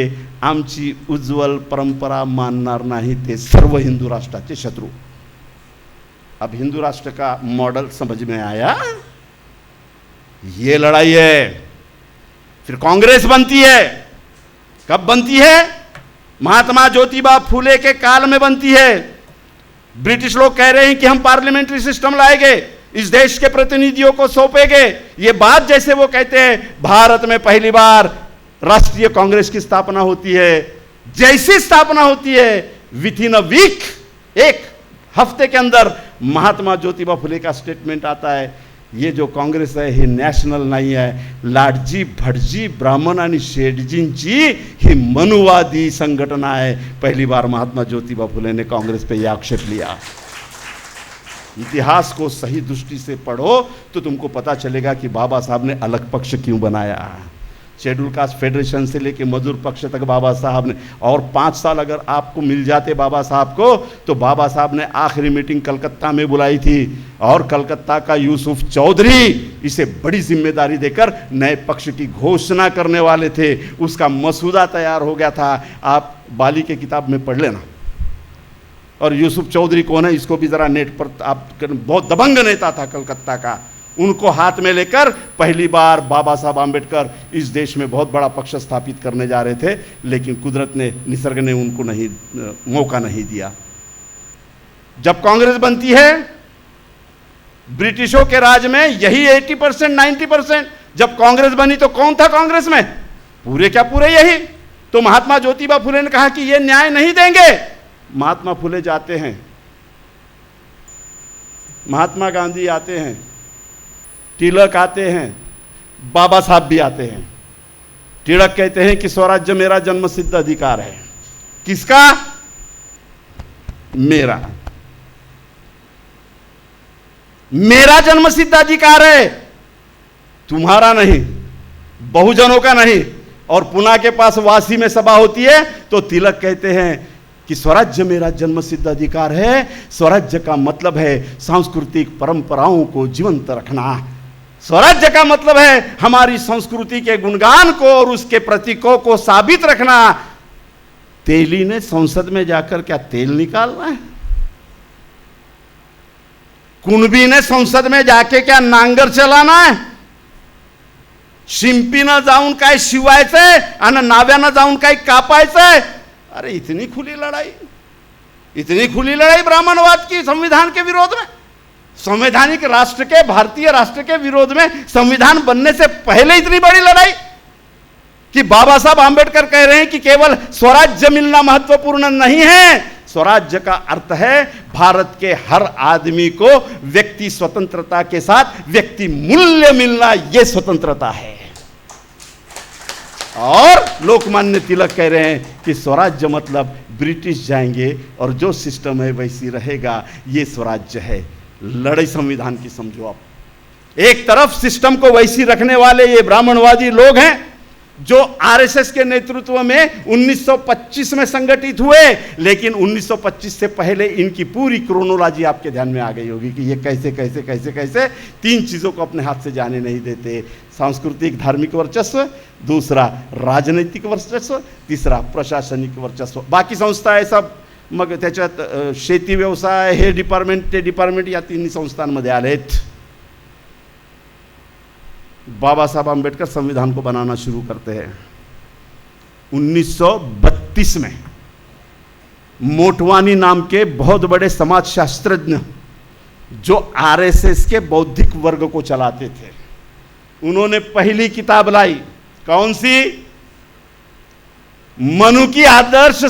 आमची उज्ज्वल परंपरा मानणार नाही ते सर्व हिंदू राष्ट्राचे शत्रु. अब हिंदू राष्ट्र का मॉडल समझ में आया. ये लड़ाई है. फिर कांग्रेस बनती है. कब बनती है? महात्मा ज्योतिबा फूले के काल में बनती है. ब्रिटिश लोग कह रहे हैं कि हम पार्लियामेंट्री सिस्टम लाएंगे, इस देश के प्रतिनिधियों को सौंपेंगे. ये बात जैसे वो कहते हैं भारत में पहली बार राष्ट्रीय कांग्रेस की स्थापना होती है. जैसी स्थापना होती है विथ इन अ वीक, एक हफ्ते के अंदर महात्मा ज्योतिबा फुले का स्टेटमेंट आता है, ये जो काँग्रेस आहे ही नॅशनल नाही आहे, लाडजी भटजी ब्राह्मण आणि शेठजींची ही मनुवादी संघटना है. पहली बार महात्मा ज्योतिबा फुले ने कांग्रेस पे यह आक्षेप लिया. इतिहास को सही दृष्टि से पढ़ो तो तुमको पता चलेगा कि बाबा साहब ने अलग पक्ष क्यों बनाया. शेड्यूल कास्ट फेडरेशन से लेके मजदूर पक्ष तक बाबा साहब ने, और 5 साल अगर आपको मिल जाते बाबा साहब को, तो बाबा साहब ने आखिरी मीटिंग कलकत्ता में बुलाई थी और कलकत्ता का यूसुफ चौधरी इसे बड़ी जिम्मेदारी देकर नए पक्ष की घोषणा करने वाले थे. उसका मसूदा तैयार हो गया था. आप बाली के किताब में पढ़ लेना. और यूसुफ चौधरी कौन है इसको भी जरा नेट पर आप, बहुत दबंग नेता था कलकत्ता का. उनको हाथ में लेकर पहली बार बाबा साहब आम्बेडकर इस देश में बहुत बड़ा पक्ष स्थापित करने जा रहे थे, लेकिन कुदरत ने, निसर्ग ने उनको नहीं मौका नहीं दिया. जब कांग्रेस बनती है ब्रिटिशों के राज में यही 80% 90%. जब कांग्रेस बनी तो कौन था कांग्रेस में? पूरे क्या पूरे यही. तो महात्मा ज्योतिबा फुले ने कहा कि ये न्याय नहीं देंगे. महात्मा फुले जाते हैं, महात्मा गांधी आते हैं, तिलक आते हैं, बाबा साहब भी आते हैं. तिलक कहते हैं कि स्वराज्य मेरा जन्मसिद्ध अधिकार है. किसका? मेरा. मेरा जन्मसिद्ध अधिकार है, तुम्हारा नहीं, बहुजनों का नहीं. और पुणे के पास वासी में सभा होती है तो तिलक कहते हैं कि स्वराज्य मेरा जन्मसिद्ध अधिकार है. स्वराज्य का मतलब है सांस्कृतिक परंपराओं को जीवंत रखना. स्वराज्य का मतलब है हमारी संस्कृति के गुणगान को और उसके प्रतीकों को साबित रखना. तेली ने संसद में जाकर क्या तेल निकालना है? कुणबी ने संसद में जाके क्या नांगर चलाना है? शिंपीनं जाऊन काय शिवायचंय आणि नाव्यानं जाऊन काय कापायचंय? अरे इतनी खुली लड़ाई ब्राह्मणवाद की संविधान के विरोध में, संवैधानिक राष्ट्र के, भारतीय राष्ट्र के विरोध में. संविधान बनने से पहले इतनी बड़ी लड़ाई कि बाबा साहब आम्बेडकर कह रहे हैं कि केवल स्वराज्य मिलना महत्वपूर्ण नहीं है. स्वराज्य का अर्थ है भारत के हर आदमी को व्यक्ति स्वतंत्रता के साथ व्यक्ति मूल्य मिलना, यह स्वतंत्रता है. और लोकमान्य तिलक कह रहे हैं कि स्वराज्य मतलब ब्रिटिश जाएंगे और जो सिस्टम है वैसी रहेगा, ये स्वराज्य है. लड़ाई संविधान की समझो आप. एक तरफ सिस्टम को वैसी रखने वाले ये ब्राह्मणवादी लोग हैं जो आरएसएस के नेतृत्व में 1925 में संगठित हुए, लेकिन 1925 से पहले इनकी पूरी क्रोनोलॉजी आपके ध्यान में आ गई होगी कि ये कैसे कैसे कैसे कैसे 3 चीजों को अपने हाथ से जाने नहीं देते. सांस्कृतिक धार्मिक वर्चस्व, दूसरा राजनैतिक वर्चस्व, तीसरा प्रशासनिक वर्चस्व. बाकी संस्था आहे सब, मग त्याच्यात शेती व्यवसाय हे डिपार्टमेंट ते डिपार्टमेंट या 3 संस्थांमध्ये आलेत. बाबा साहब आम्बेडकर संविधान को बनाना शुरू करते हैं 1932 में। मोटवानी नाम के बहुत बड़े समाजशास्त्रज्ञ जो आरएसएस के बौद्धिक वर्ग को चलाते थे, उन्होंने पहली किताब लाई। कौन सी? मनु की आदर्श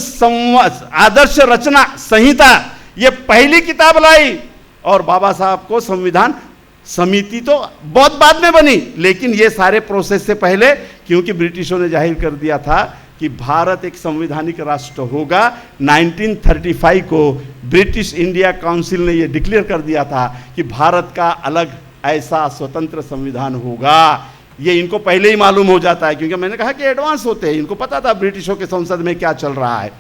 रचना संहिता, ये पहली किताब लाई। और बाबा साहब को संविधान समिति तो बहुत बाद में बनी, लेकिन ये सारे प्रोसेस से पहले, क्योंकि ब्रिटिशों ने जाहिर कर दिया था कि भारत एक संवैधानिक राष्ट्र होगा। 1935 को ब्रिटिश इंडिया काउंसिल ने यह डिक्लेयर कर दिया था कि भारत का अलग ऐसा स्वतंत्र संविधान होगा। ये इनको पहले ही मालूम हो जाता है, क्योंकि मैंने कहा कि एडवांस होते हैं, इनको पता था ब्रिटिशों के संसद में क्या चल रहा है।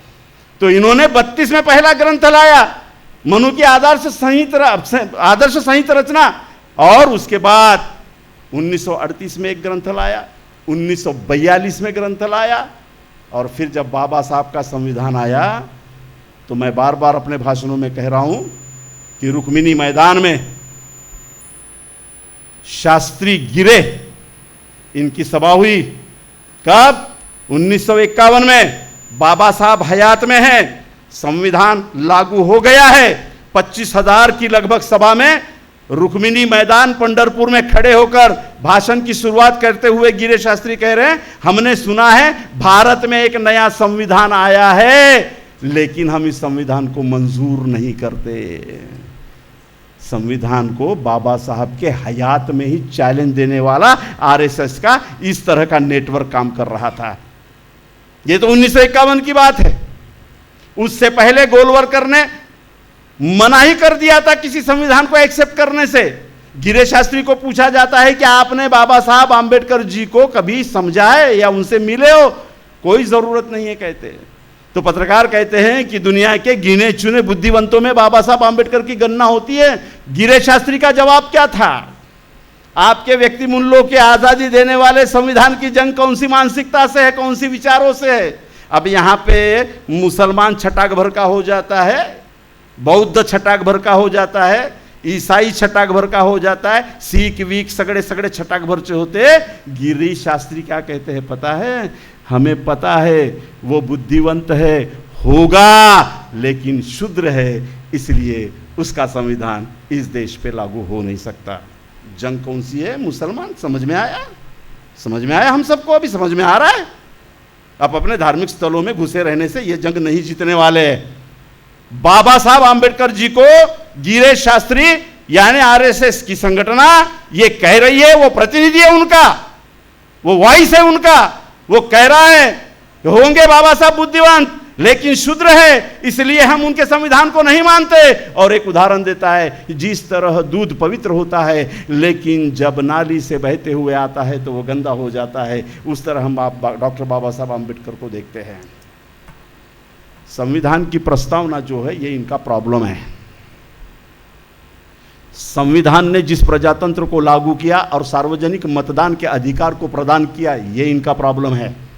तो इन्होंने 32 में पहला ग्रंथ लाया, मनु की आदर्श संहिता रचना, और उसके बाद 1938 में एक ग्रंथ लाया, 1942 में ग्रंथ लाया, और फिर जब बाबा साहब का संविधान आया तो मैं बार बार अपने भाषणों में कह रहा हूं कि रुक्मिणी मैदान में शास्त्री गिरे, इनकी सभा हुई कब? 1951 में। बाबा साहब हयात में हैं, संविधान लागू हो गया है। 25,000 की लगभग सभा में रुक्मिणी मैदान पंढरपुर में खड़े होकर भाषण की शुरुआत करते हुए गिरे शास्त्री कह रहे हैं, हमने सुना है भारत में एक नया संविधान आया है, लेकिन हम इस संविधान को मंजूर नहीं करते। संविधान को बाबा साहब के हयात में ही चैलेंज देने वाला आरएसएस का इस तरह का नेटवर्क काम कर रहा था। ये तो 1951 की बात है। उससे पहले गोलवरकर ने मना ही कर दिया था किसी संविधान को एक्सेप्ट करने से। गिरे शास्त्री को पूछा जाता है कि आपने बाबा साहब आम्बेडकर जी को कभी समझा है या उनसे मिले हो? कोई जरूरत नहीं है कहते। तो पत्रकार कहते हैं कि दुनिया के गिने चुने बुद्धिवंतों में बाबा साहब आम्बेडकर की गणना होती है। गिरे शास्त्री का जवाब क्या था? आपके व्यक्ति मूल्यों के आजादी देने वाले संविधान की जंग कौन सी मानसिकता से है, कौन सी विचारों से है? अब यहां पे मुसलमान छटाक भर का हो जाता है, बौद्ध छटाक भर का हो जाता है, ईसाई छटाक भर का हो जाता है, सीख वीक सगड़े सगड़े छटाक भर से होते। गिरी शास्त्री क्या कहते हैं पता है? हमें पता है वो बुद्धिवंत है, होगा, लेकिन शूद्र है, इसलिए उसका संविधान इस देश पे लागू हो नहीं सकता। जंग कौन सी है? मुसलमान। समझ में आया? समझ में आया? हम सबको अभी समझ में आ रहा है। आप अपने धार्मिक स्थलों में घुसे रहने से ये जंग नहीं जीतने वाले हैं। बाबा साहब आम्बेडकर जी को गिरे शास्त्री यानी आरएसएस की संगठना ये कह रही है, वो प्रतिनिधि है उनका, वो वॉइस है उनका, वो कह रहा है होंगे बाबा साहब बुद्धिमान लेकिन शूद्र है, इसलिए हम उनके संविधान को नहीं मानते। और एक उदाहरण देता है, जिस तरह दूध पवित्र होता है लेकिन जब नाली से बहते हुए आता है तो वो गंदा हो जाता है, उस तरह हम डॉक्टर बाबा साहब आम्बेडकर को देखते हैं। संविधान की प्रस्तावना जो है ये इनका प्रॉब्लम है। संविधान ने जिस प्रजातंत्र को लागू किया और सार्वजनिक मतदान के अधिकार को प्रदान किया, ये इनका प्रॉब्लम है।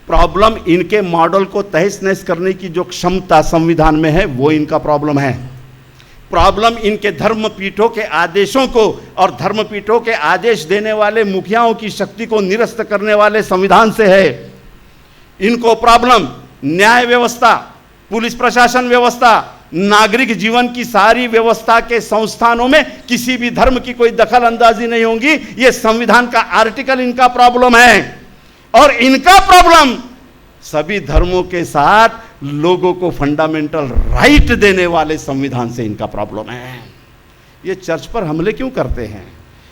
प्रॉब्लम इनके मॉडल को तहस नहस करने की जो क्षमता संविधान में है वो इनका प्रॉब्लम है। प्रॉब्लम इनके धर्मपीठों के आदेशों को और धर्मपीठों के आदेश देने वाले मुखियाओं की शक्ति को निरस्त करने वाले संविधान से है। इनको प्रॉब्लम न्याय व्यवस्था, पुलिस प्रशासन व्यवस्था, नागरिक जीवन की सारी व्यवस्था के संस्थानों में किसी भी धर्म की कोई दखल अंदाजी नहीं होगी, यह संविधान का आर्टिकल इनका प्रॉब्लम है। और इनका प्रॉब्लम सभी धर्मों के साथ लोगों को फंडामेंटल राइट देने वाले संविधान से इनका प्रॉब्लम है। ये चर्च पर हमले क्यों करते हैं,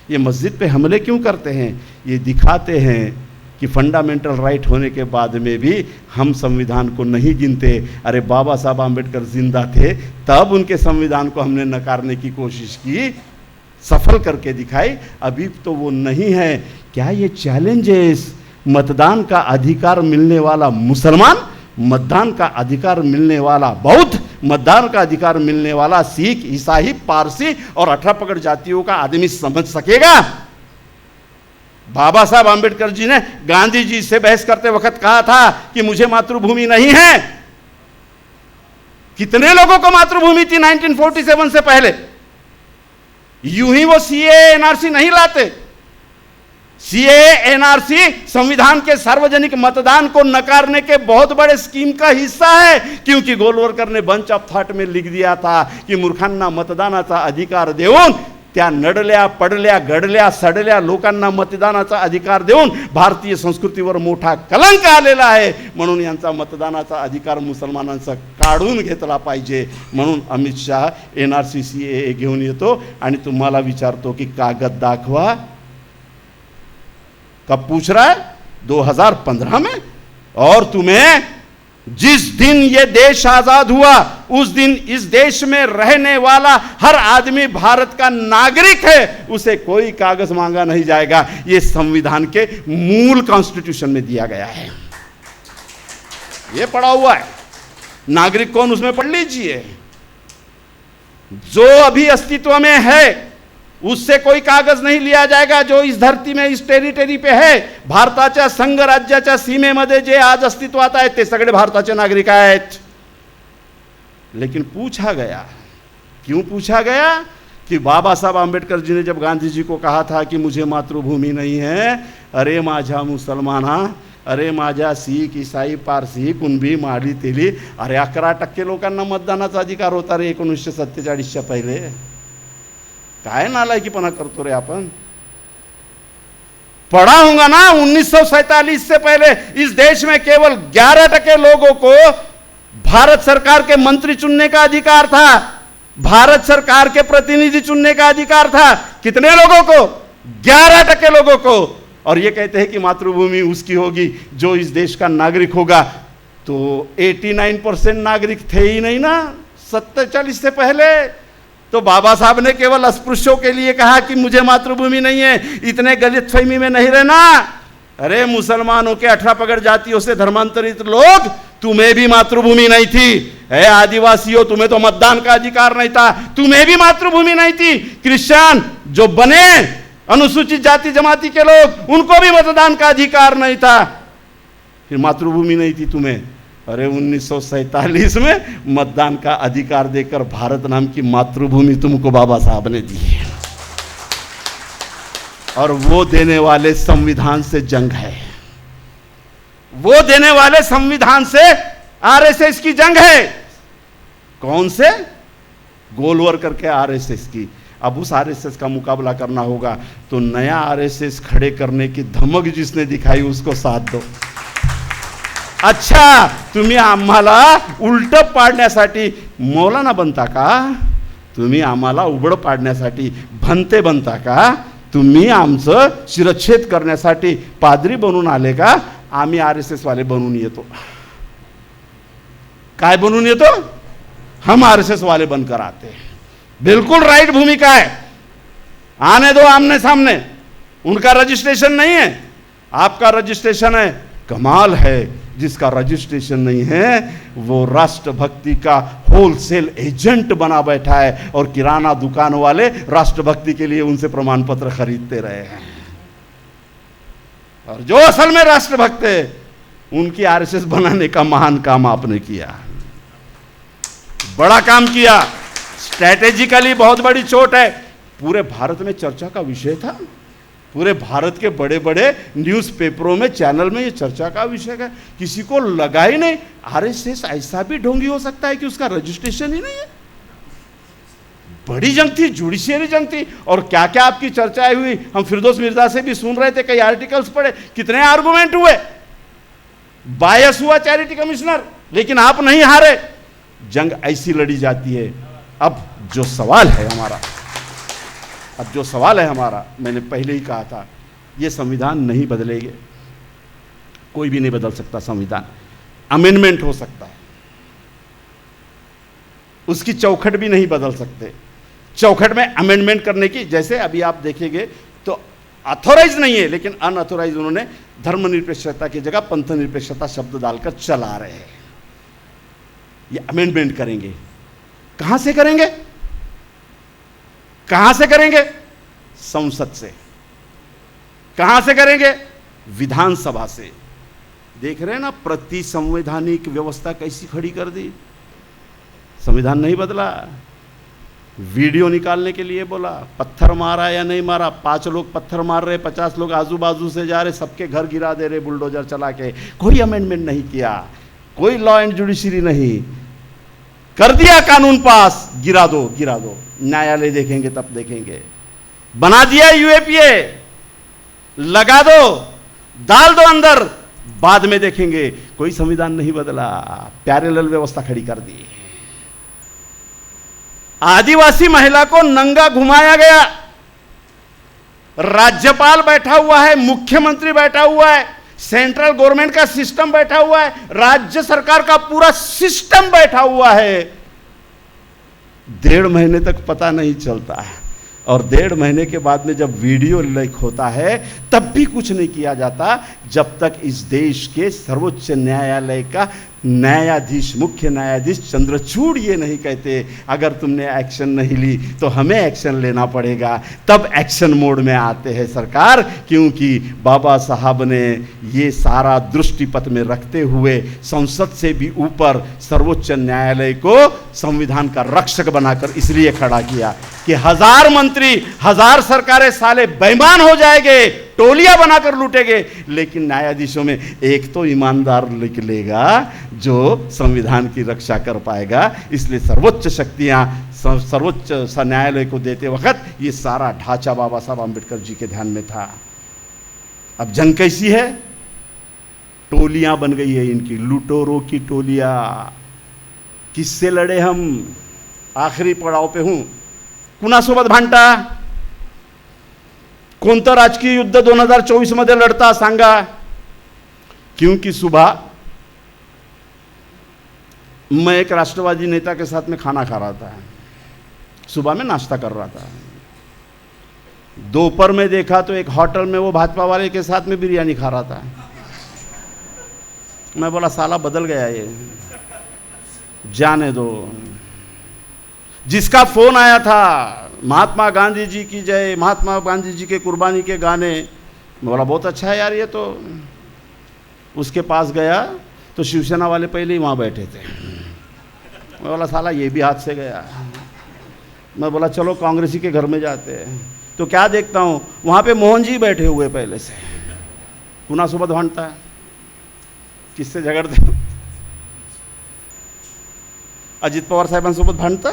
ये मस्जिद पे हमले क्यों करते हैं? ये दिखाते हैं कि फंडामेंटल राइट होने के बाद में भी हम संविधान को नहीं गिनते। अरे बाबा साहब आम्बेडकर जिंदा थे तब उनके संविधान को हमने नकारने की कोशिश की, सफल करके दिखाई, अभी तो वो नहीं है। क्या ये चैलेंज है? मतदान का अधिकार मिलने वाला मुसलमान, मतदान का अधिकार मिलने वाला बौद्ध, मतदान का अधिकार मिलने वाला सिख, ईसाई, पारसी और 18 पगड़ जातियों का आदमी समझ सकेगा? बाबा साहब आम्बेडकर जी ने गांधी जी से बहस करते वक्त कहा था कि मुझे मातृभूमि नहीं है। कितने लोगों को मातृभूमि थी 1947 से पहले? यूं ही वो सीए एनआरसी नहीं लाते। सीएए, एनआरसी संविधान के सार्वजनिक मतदान को नकारने के बहुत बड़े स्कीम का हिस्सा है, क्योंकि गोलवरकर ने बंच ऑफ थॉट में लिख दिया था की मूर्खांना मतदानाचा अधिकार देऊन, त्या नडल्या पडल्या घडल्या सडल्या लोकांना मतदानाचा अधिकार देऊन भारतीय संस्कृतीवर मोठा कलंक आलेला आहे, म्हणून यांचा मतदानाचा अधिकार मुसलमानांचा काढून घेतला पाहिजे. म्हणून अमित शाह एनआरसी सीएए घेऊन येतो आणि तुम्हाला विचारतो की कागद दाखवा. कब पूछ रहा है? 2015 में. और तुम्हें जिस दिन ये देश आजाद हुआ उस दिन इस देश में रहने वाला हर आदमी भारत का नागरिक है, उसे कोई कागज मांगा नहीं जाएगा. ये संविधान के मूल कॉन्स्टिट्यूशन में दिया गया है, ये पढ़ा हुआ है. नागरिक कौन उसमें पढ़ लीजिए. जो अभी अस्तित्व में है उससे कोई कागज नहीं लिया जाएगा. जो इस धरती में इस टेरिटरी पे है, भारताच्या संघ राज्याच्या सीमेमध्ये जे आज अस्तित्वात आहेत ते सगळे भारताचे नागरिक आहेत. लेकिन पूछा गया, क्यों पूछा गया कि बाबा साहब आंबेडकर जी ने जब गांधी जी को कहा था कि मुझे मातृभूमि नहीं है, अरे माझ्या मुसलमाना, अरे माझ्या शीख ईसाई पारसी कुणबी माडी तेली, अरे 11% लोकांना मतदानाचा अधिकार होता रे 1947च्या पहिले. काय नालायकीपणा करतो रे आपण. पढ़ा होगा ना 1947 से पहले इस देश में केवल 11% लोगों को भारत सरकार के मंत्री चुनने का अधिकार था, भारत सरकार के प्रतिनिधि चुनने का अधिकार था. कितने लोगों को? 11% लोगों को. और ये कहते हैं कि मातृभूमि उसकी होगी जो इस देश का नागरिक होगा. तो 89% नागरिक थे ही नहीं ना 47 से पहले. तो बाबा साहब ने केवल अस्पृश्यों के लिए कहा कि मुझे मातृभूमि नहीं है, इतने गलतफहमी में नहीं रहना. अरे मुसलमानों के 18 पगड़ जातियों से धर्मांतरित लोग, तुम्हें भी मातृभूमि नहीं थी. है आदिवासियों, तुम्हें तो मतदान का अधिकार नहीं था, तुम्हें भी मातृभूमि नहीं थी. क्रिश्चियन जो बने अनुसूचित जाति जमाती के लोग, उनको भी मतदान का अधिकार नहीं था, फिर मातृभूमि नहीं थी तुम्हें. अरे 1947 में मतदान का अधिकार देकर भारत नाम की मातृभूमि तुमको बाबा साहब ने दी है. और वो देने वाले संविधान से जंग है, वो देने वाले संविधान से आरएसएस की जंग है. कौन से? गोलवरकर के आरएसएस की. अब उस आरएसएस का मुकाबला करना होगा तो नया आरएसएस खड़े करने की धमक जिसने दिखाई उसको साथ दो. अच्छा, तुम्ही आम्हाला उलट पाडण्यासाठी मौलाना बनता का? तुम्ही आम्हाला उबड पाडण्यासाठी भंते बनता का? तुम्ही आमचं शिरच्छेद करण्यासाठी पादरी बनून आले का? आम्ही आरएसएस वाले बनून येतो. काय बनून येतो? हम आरएसएस वाले बनकर आते हैं. बिल्कुल राइट भूमिका है. आने दो आमने सामने. उनका रजिस्ट्रेशन नहीं है, आपका रजिस्ट्रेशन है. कमाल है, जिसका रजिस्ट्रेशन नहीं है वो राष्ट्रभक्ति का होलसेल एजेंट बना बैठा है और किराना दुकान वाले राष्ट्रभक्ति के लिए उनसे प्रमाण पत्र खरीदते रहे हैं. और जो असल में राष्ट्रभक्त है उनकी आरएसएस बनाने का महान काम आपने किया, बड़ा काम किया. स्ट्रैटेजिकली बहुत बड़ी चोट है. पूरे भारत में चर्चा का विषय था. पूरे भारत के बड़े बड़े न्यूज़पेपरों में, चैनल में ये चर्चा का विषय है. किसी को लगा ही नहीं आरएसएस ऐसा भी ढोंगी हो सकता है कि उसका रजिस्ट्रेशन ही नहीं है. बड़ी जंग थी, जुडिशियरी जंग थी. और क्या क्या आपकी चर्चाएं हुई. हम फिरदौस मिर्जा से भी सुन रहे थे, कई आर्टिकल्स पढ़े, कितने आर्गुमेंट हुए. बायस हुआ चैरिटी कमिश्नर, लेकिन आप नहीं हारे. जंग ऐसी लड़ी जाती है. अब जो सवाल है हमारा, मैंने पहले ही कहा था, ये संविधान नहीं बदलेंगे. कोई भी नहीं बदल सकता संविधान. अमेंडमेंट हो सकता है, उसकी चौखट भी नहीं बदल सकते. चौखट में अमेंडमेंट करने की, जैसे अभी आप देखेंगे तो अथोराइज नहीं है, लेकिन अनअथोराइज उन्होंने धर्मनिरपेक्षता की जगह पंथनिरपेक्षता शब्द डालकर चला रहे हैं. ये अमेंडमेंट करेंगे. कहां से करेंगे? कहां से करेंगे? संसद से. कहां से करेंगे? विधानसभा से. देख रहे हैं ना प्रति संवैधानिक व्यवस्था कैसी खड़ी कर दी. संविधान नहीं बदला. वीडियो निकालने के लिए बोला, पत्थर मारा या नहीं मारा, 5 लोग पत्थर मार रहे, 50 लोग आजू बाजू से जा रहे, सबके घर गिरा दे रहे बुलडोजर चला के, कोई अमेंडमेंट नहीं किया, कोई लॉ एंड जुडिशरी नहीं, कर दिया कानून पास, गिरा दो, न्यायालय देखेंगे तब देखेंगे, बना दिया यूएपीए, लगा दो, डाल दो अंदर, बाद में देखेंगे, कोई संविधान नहीं बदला, पैरेलल व्यवस्था खड़ी कर दी। आदिवासी महिला को नंगा घुमाया गया, राज्यपाल बैठा हुआ है, मुख्यमंत्री बैठा हुआ है, सेंट्रल गवर्नमेंट का सिस्टम बैठा हुआ है, राज्य सरकार का पूरा सिस्टम बैठा हुआ है, 1.5 महीने तक पता नहीं चलता है, और 1.5 महीने के बाद में जब वीडियो लीक होता है तब भी कुछ नहीं किया जाता, जब तक इस देश के सर्वोच्च न्यायालय का न्यायाधीश, मुख्य न्यायाधीश चंद्रचूड़ ये नहीं कहते अगर तुमने एक्शन नहीं ली तो हमें एक्शन लेना पड़ेगा, तब एक्शन मोड में आते हैं सरकार, क्योंकि बाबा साहब ने ये सारा दृष्टिपथ में रखते हुए संसद से भी ऊपर सर्वोच्च न्यायालय को संविधान का रक्षक बनाकर इसलिए खड़ा किया कि 1000 मंत्री, 1000 सरकारें साले बेईमान हो जाएंगे, टोलियां बनाकर लूटेंगे, लेकिन न्यायाधीशों में एक तो ईमानदार निकलेगा जो संविधान की रक्षा कर पाएगा। इसलिए सर्वोच्च शक्तियां सर्वोच्च न्यायालय को देते वक्त ये सारा ढांचा बाबा साहब आंबेडकर जी के ध्यान में था। अब जंग कैसी है? टोलियां बन गई है इनकी, लुटेरों की टोलियां। किससे लड़े हम? आखिरी पड़ाव पे हूं, कुणासोबत भांडता? कोणतं राजकीय युद्ध 2024 मध्ये लढता सांगा? क्योंकि सुबह मैं एक राष्ट्रवादी नेता के साथ में खाना खा रहा था, सुबह में नाश्ता कर रहा था, दोपहर में देखा तो एक होटल में वो भाजपा वाले के साथ में बिरयानी खा रहा था। मैं बोला साला बदल गया ये, जाने दो। जिसका फोन आया था महात्मा गांधी जी की जय, महात्मा गांधी जी के कुर्बानी के गाने, मैं बोला बहुत अच्छा है यार ये तो। उसके पास गया तो शिवसेना वाले पहले ही वहाँ बैठे थे। मैं बोला साला ये भी हाथ से गया। मैं बोला चलो कांग्रेसी के घर में जाते हैं, तो क्या देखता हूँ वहाँ पे मोहन जी बैठे हुए पहले से। कुणासोबत भांडता है, किससे झगड़ते? अजित पवार साहेबांसोबत भांडता,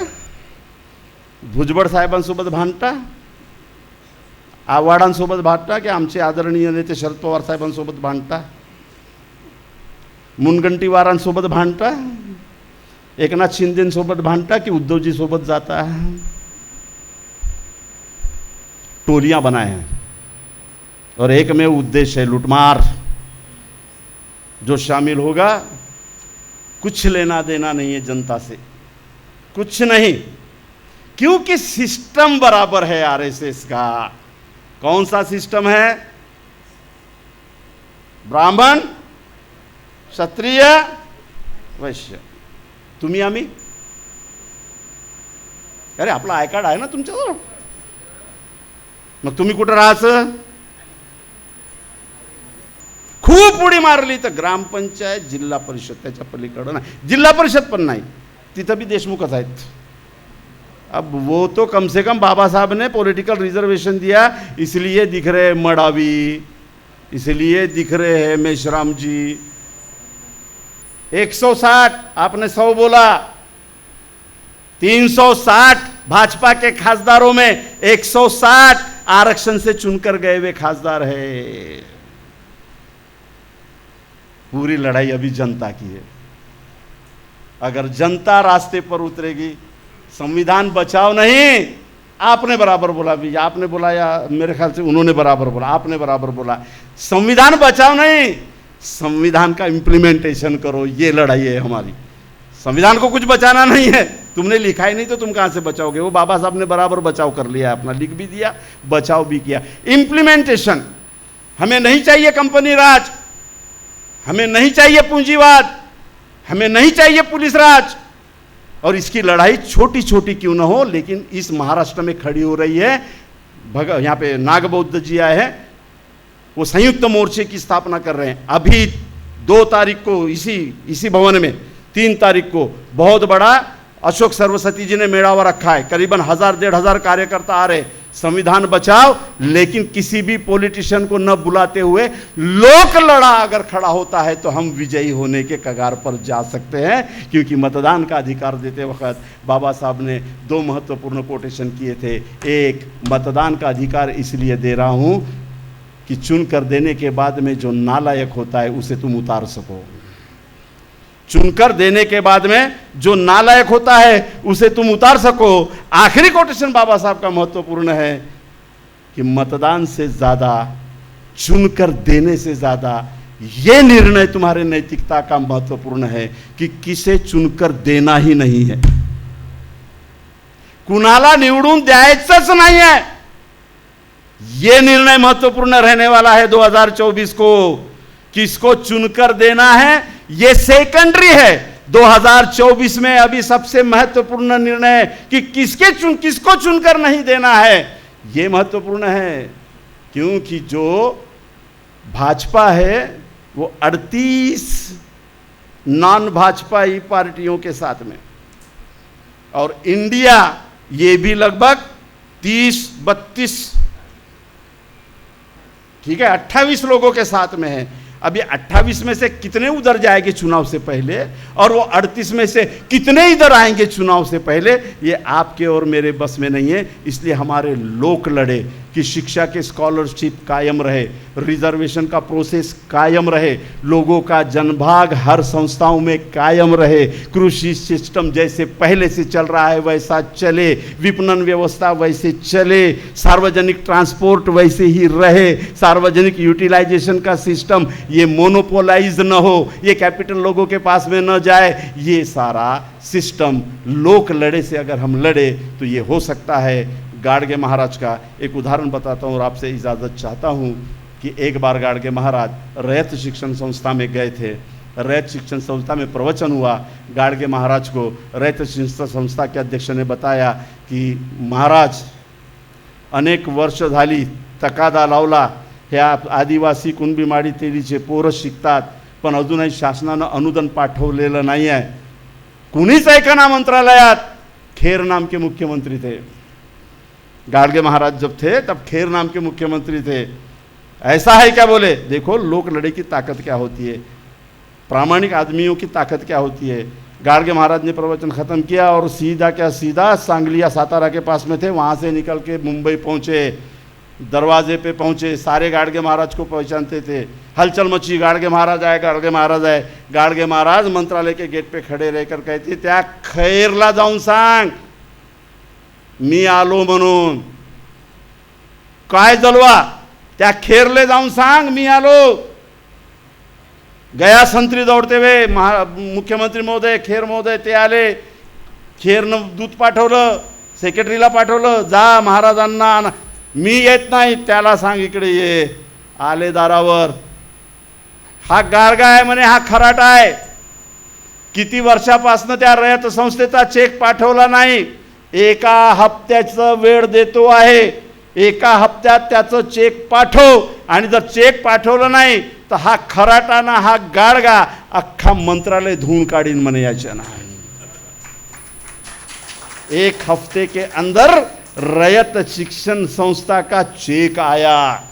भुजबळ साहेबांसोबत भांडता, आव्हाडांसोबत भांडता, की आमचे आदरणीय नेते शरद पवार साहेबांसोबत भांडता, मुनगंटीवारांसोबत भांडता, एकनाथ शिंदेसोबत भांडता, की उद्धवजी सोबत जाता? टोलियां बनाए हैं और एक में उद्देश्य है लूटमार। जो शामिल होगा कुछ लेना देना नहीं है जनता से, कुछ नहीं, क्योंकि सिस्टम बराबर है आरएसएस का। कौन सा सिस्टम है? ब्राह्मण, क्षत्रिय, वैश्य, तुम्ही आम्ही। अरे आपला आय कार्ड आहे ना तुमच्याजवळ, मग तुम्ही कुठं राहायचं? खूप उडी मारली तर ग्रामपंचायत, जिल्हा परिषद, त्याच्या पलीकडे नाही, जिल्हा परिषद पण नाही, तिथं भी देशमुखच आहेत। अब वो तो कम से कम बाबा साहब ने पॉलिटिकल रिजर्वेशन दिया, इसलिए दिख रहे मडावी, इसलिए दिख रहे हैं मेश्राम जी। 160, आपने 100 बोला, 360 भाजपा के खासदारों में 160 आरक्षण से चुनकर गए हुए खासदार है। पूरी लड़ाई अभी जनता की है। अगर जनता रास्ते पर उतरेगी, संविधान बचाओ नहीं, आपने बराबर बोला भी, आपने बोला या मेरे ख्याल से उन्होंने बराबर बोला, आपने बराबर बोला, संविधान बचाओ नहीं, संविधान का इंप्लीमेंटेशन करो, ये लड़ाई है हमारी। संविधान को कुछ बचाना नहीं है, तुमने लिखा ही नहीं तो तुम कहां से बचाओगे? वो बाबा साहब ने बराबर बचाव कर लिया, अपना लिख भी दिया, बचाव भी किया। इंप्लीमेंटेशन, हमें नहीं चाहिए कंपनी राज, हमें नहीं चाहिए पूंजीवाद, हमें नहीं चाहिए पुलिस राज। और इसकी लड़ाई छोटी छोटी क्यों ना हो, लेकिन इस महाराष्ट्र में खड़ी हो रही है। यहाँ पे नागबौद्ध जी आए हैं, वो संयुक्त मोर्चे की स्थापना कर रहे हैं। अभी 2 तारीख को इसी भवन में, 3 तारीख को बहुत बड़ा अशोक सरस्वती जी ने मेड़ावा रखा है, करीबन 1000-1500 कार्यकर्ता आ रहे, संविधान बचाओ, लेकिन किसी भी पॉलिटिशियन को न बुलाते हुए लोक लड़ा अगर खड़ा होता है तो हम विजयी होने के कगार पर जा सकते हैं। क्योंकि मतदान का अधिकार देते वक्त बाबा साहब ने 2 महत्वपूर्ण कोटेशन किए थे। एक, मतदान का अधिकार इसलिए दे रहा हूं कि चुनकर देने के बाद में जो नालायक होता है उसे तुम उतार सको। चुनकर देने के बाद में जो नालायक होता है उसे तुम उतार सको। आखिरी कोटेशन बाबा साहब का महत्वपूर्ण है कि मतदान से ज्यादा, चुनकर देने से ज्यादा यह निर्णय तुम्हारे नैतिकता का महत्वपूर्ण है कि किसे चुनकर देना ही नहीं है। कुणाला निवडून द्यायचंच नाही है, यह निर्णय महत्वपूर्ण रहने वाला है 2024 को। किसको चुनकर देना है यह सेकेंडरी है। 2024 में अभी सबसे महत्वपूर्ण निर्णय कि किसको चुनकर नहीं देना है, यह महत्वपूर्ण है। क्योंकि जो भाजपा है वो 38 नॉन भाजपाई पार्टियों के साथ में, और इंडिया ये भी लगभग 30-32, ठीक है, 28 लोगों के साथ में है। अभी 28 में से कितने उधर जाएंगे चुनाव से पहले, और वो 38 में से कितने इधर आएंगे चुनाव से पहले, ये आपके और मेरे बस में नहीं है। इसलिए हमारे लोक लड़े कि शिक्षा के स्कॉलरशिप कायम रहे, रिजर्वेशन का प्रोसेस कायम रहे, लोगों का जनभाग हर संस्थाओं में कायम रहे, कृषि सिस्टम जैसे पहले से चल रहा है वैसा चले, विपणन व्यवस्था वैसे चले, सार्वजनिक ट्रांसपोर्ट वैसे ही रहे, सार्वजनिक यूटिलाइजेशन का सिस्टम ये मोनोपोलाइज न हो, ये कैपिटल लोगों के पास में न जाए, ये सारा सिस्टम लोक लड़े से अगर हम लड़े तो ये हो सकता है। गाडगे महाराज का एक उदाहरण बताता हूँ और आपसे इजाज़त चाहता हूँ कि एक बार गाडगे महाराज रैयत शिक्षण संस्था में गए थे। रैयत शिक्षण संस्था में प्रवचन हुआ। गाडगे महाराज को रैयत शिक्षण संस्था के अध्यक्ष ने बताया कि महाराज, अनेक वर्ष झाली तकादा लावला, ह्या आदिवासी कुणबी माडी तेलीचे पोरं शिकतात, पण अजूनही शासनानं अनुदान पाठवलेलं नाही आहे। कुणीच ऐकना मंत्रालयात। खेर नाम के मुख्यमंत्री थे। गाडगे महाराज जब थे तब खेर नाम के मुख्यमंत्री थे। ऐसा है क्या? बोले देखो लोक लड़े की ताकत क्या होती है, प्रामाणिक आदमियों की ताकत क्या होती है। गाडगे महाराज ने प्रवचन खत्म किया और सीधा सांगली या सातारा के पास में थे, वहाँ से निकल के मुंबई पहुँचे। दरवाजे पे पहुँचे, सारे गाडगे महाराज को पहचानते थे। हलचल मची, गाडगे महाराज आए, गाडगे महाराज आए। गाडगे महाराज मंत्रालय के गेट पे खड़े रहकर कहते, त्या खैरला जाऊन सांग मी आलो म्हणून। काय जलवा, त्या खेरले जाऊन सांग मी आलो। गया संत्री दौड़ते हुए मुख्यमंत्री महोदय, खेर महोदय ते आले। खेरनं दूध पाठवलं, सेक्रेटरीला पाठवलं, जा महाराजांना, मी येत नाही, त्याला सांग इकडे ये। आले दारावर, हा गारगा आहे म्हणे, हा खराटा आहे। किती वर्षापासून त्या रयत संस्थेचा चेक पाठवला नाही, एका हप्त्याचा वेळ देतो आहे, एका हप्त्यात त्याचं चेक पाठव, आणि जर चेक पाठवलं नाही तर हा खराटाना, हा गाडगा अख्खा मंत्रालय धुवून काढीन म्हणे याच्या ना। एक हफ्ते के अंदर रयत शिक्षण संस्था का चेक आया,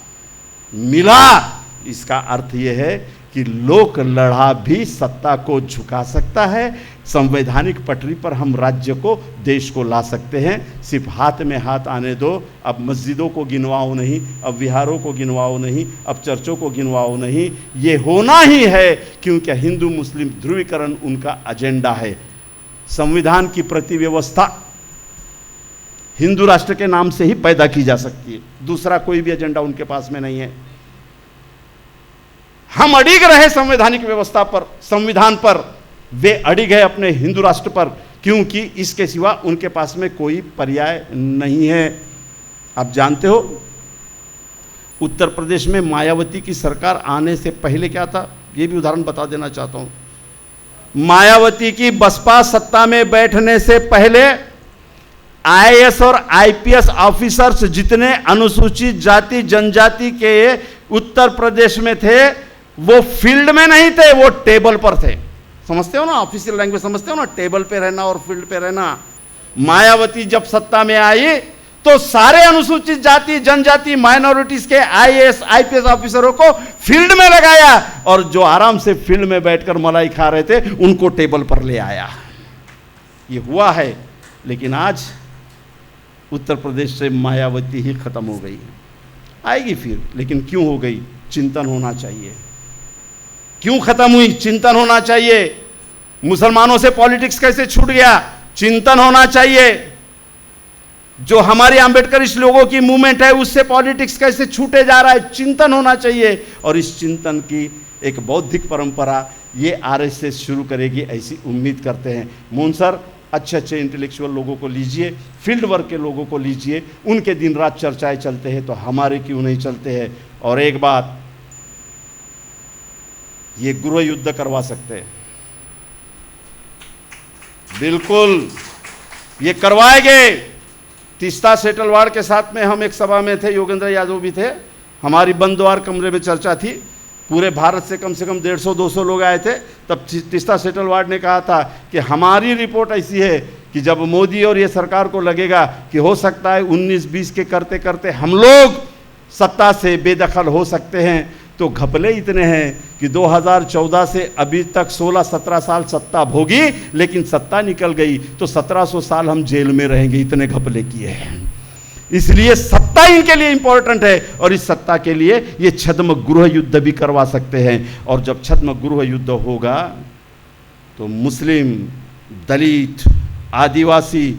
मिला। इसका अर्थ यह है कि लोक लड़ा भी सत्ता को झुका सकता है। संवैधानिक पटरी पर हम राज्य को, देश को ला सकते हैं। सिर्फ हाथ में हाथ आने दो। अब मस्जिदों को गिनवाओ नहीं, अब विहारों को गिनवाओ नहीं, अब चर्चों को गिनवाओ नहीं। ये होना ही है क्योंकि हिंदू मुस्लिम ध्रुवीकरण उनका एजेंडा है। संविधान की प्रतिव्यवस्था हिंदू राष्ट्र के नाम से ही पैदा की जा सकती है, दूसरा कोई भी एजेंडा उनके पास में नहीं है। हम अड़िग रहे संवैधानिक व्यवस्था पर, संविधान पर, वे अड़िग है अपने हिंदू राष्ट्र पर, क्योंकि इसके सिवा उनके पास में कोई पर्याय नहीं है। आप जानते हो उत्तर प्रदेश में मायावती की सरकार आने से पहले क्या था, ये भी उदाहरण बता देना चाहता हूं। मायावती की बसपा सत्ता में बैठने से पहले आईएएस और आईपीएस ऑफिसर्स जितने अनुसूचित जाति जनजाति के उत्तर प्रदेश में थे, वो फील्ड में नहीं थे, वो टेबल पर थे। समझते हो ना, ऑफिशियल लैंग्वेज समझते हो ना, टेबल पे रहना और फील्ड पे रहना। मायावती जब सत्ता में आई तो सारे अनुसूचित जाति, जनजाति, माइनॉरिटीज के आईएएस आईपीएस ऑफिसरों को फील्ड में लगाया और जो आराम से फील्ड में बैठकर मलाई खा रहे थे उनको टेबल पर ले आया। ये हुआ है, लेकिन आज उत्तर प्रदेश से मायावती ही खत्म हो गई। आएगी फिर, लेकिन क्यों हो गई, चिंतन होना चाहिए। क्यों खत्म हुई, चिंतन होना चाहिए। मुसलमानों से पॉलिटिक्स कैसे छूट गया, चिंतन होना चाहिए। जो हमारे आंबेडकरिस्ट लोगों की मूवमेंट है उससे पॉलिटिक्स कैसे छूटे जा रहा है, चिंतन होना चाहिए। और इस चिंतन की एक बौद्धिक परंपरा ये आरएसएस शुरू करेगी, ऐसी उम्मीद करते हैं। मोहन सर, अच्छे अच्छे इंटेलेक्चुअल लोगों को लीजिए, फील्ड वर्क के लोगों को लीजिए, उनके दिन रात चर्चाएं चलते हैं तो हमारे क्यों नहीं चलते हैं। और एक बात, ये गृह युद्ध करवा सकते हैं, बिल्कुल ये करवाएंगे। तीस्ता सेटलवाड़ के साथ में हम एक सभा में थे, योगेंद्र यादव भी थे, हमारी बंद द्वार कमरे में चर्चा थी, पूरे भारत से कम 150-200 लोग आए थे। तब तीस्ता सेटलवाड़ ने कहा था कि हमारी रिपोर्ट ऐसी है कि जब मोदी और ये सरकार को लगेगा कि हो सकता है 19-20 के करते करते हम लोग सत्ता से बेदखल हो सकते हैं, तो घपले इतने हैं कि 2014 से अभी तक 16-17 साल सत्ता भोगी, लेकिन सत्ता निकल गई तो 1700 साल हम जेल में रहेंगे, इतने घपले किए हैं। इसलिए सत्ता इनके लिए इंपॉर्टेंट है और इस सत्ता के लिए ये छद्म गृह युद्ध भी करवा सकते हैं। और जब छद्म गृह युद्ध होगा तो मुस्लिम, दलित, आदिवासी,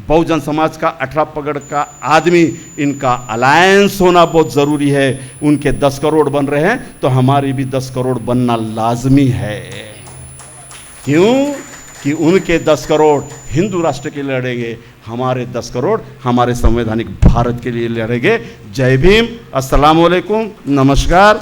बहुजन समाज का 18 पगड़ का आदमी, इनका अलायंस होना बहुत ज़रूरी है। उनके 10 करोड़ बन रहे हैं तो हमारी भी 10 करोड़ बनना लाजमी है। क्यों कि उनके 10 करोड़ हिंदू राष्ट्र के लिए लड़ेंगे, हमारे 10 करोड़ हमारे संवैधानिक भारत के लिए लड़ेंगे। जय भीम, अस्सलाम वालेकुम, नमस्कार।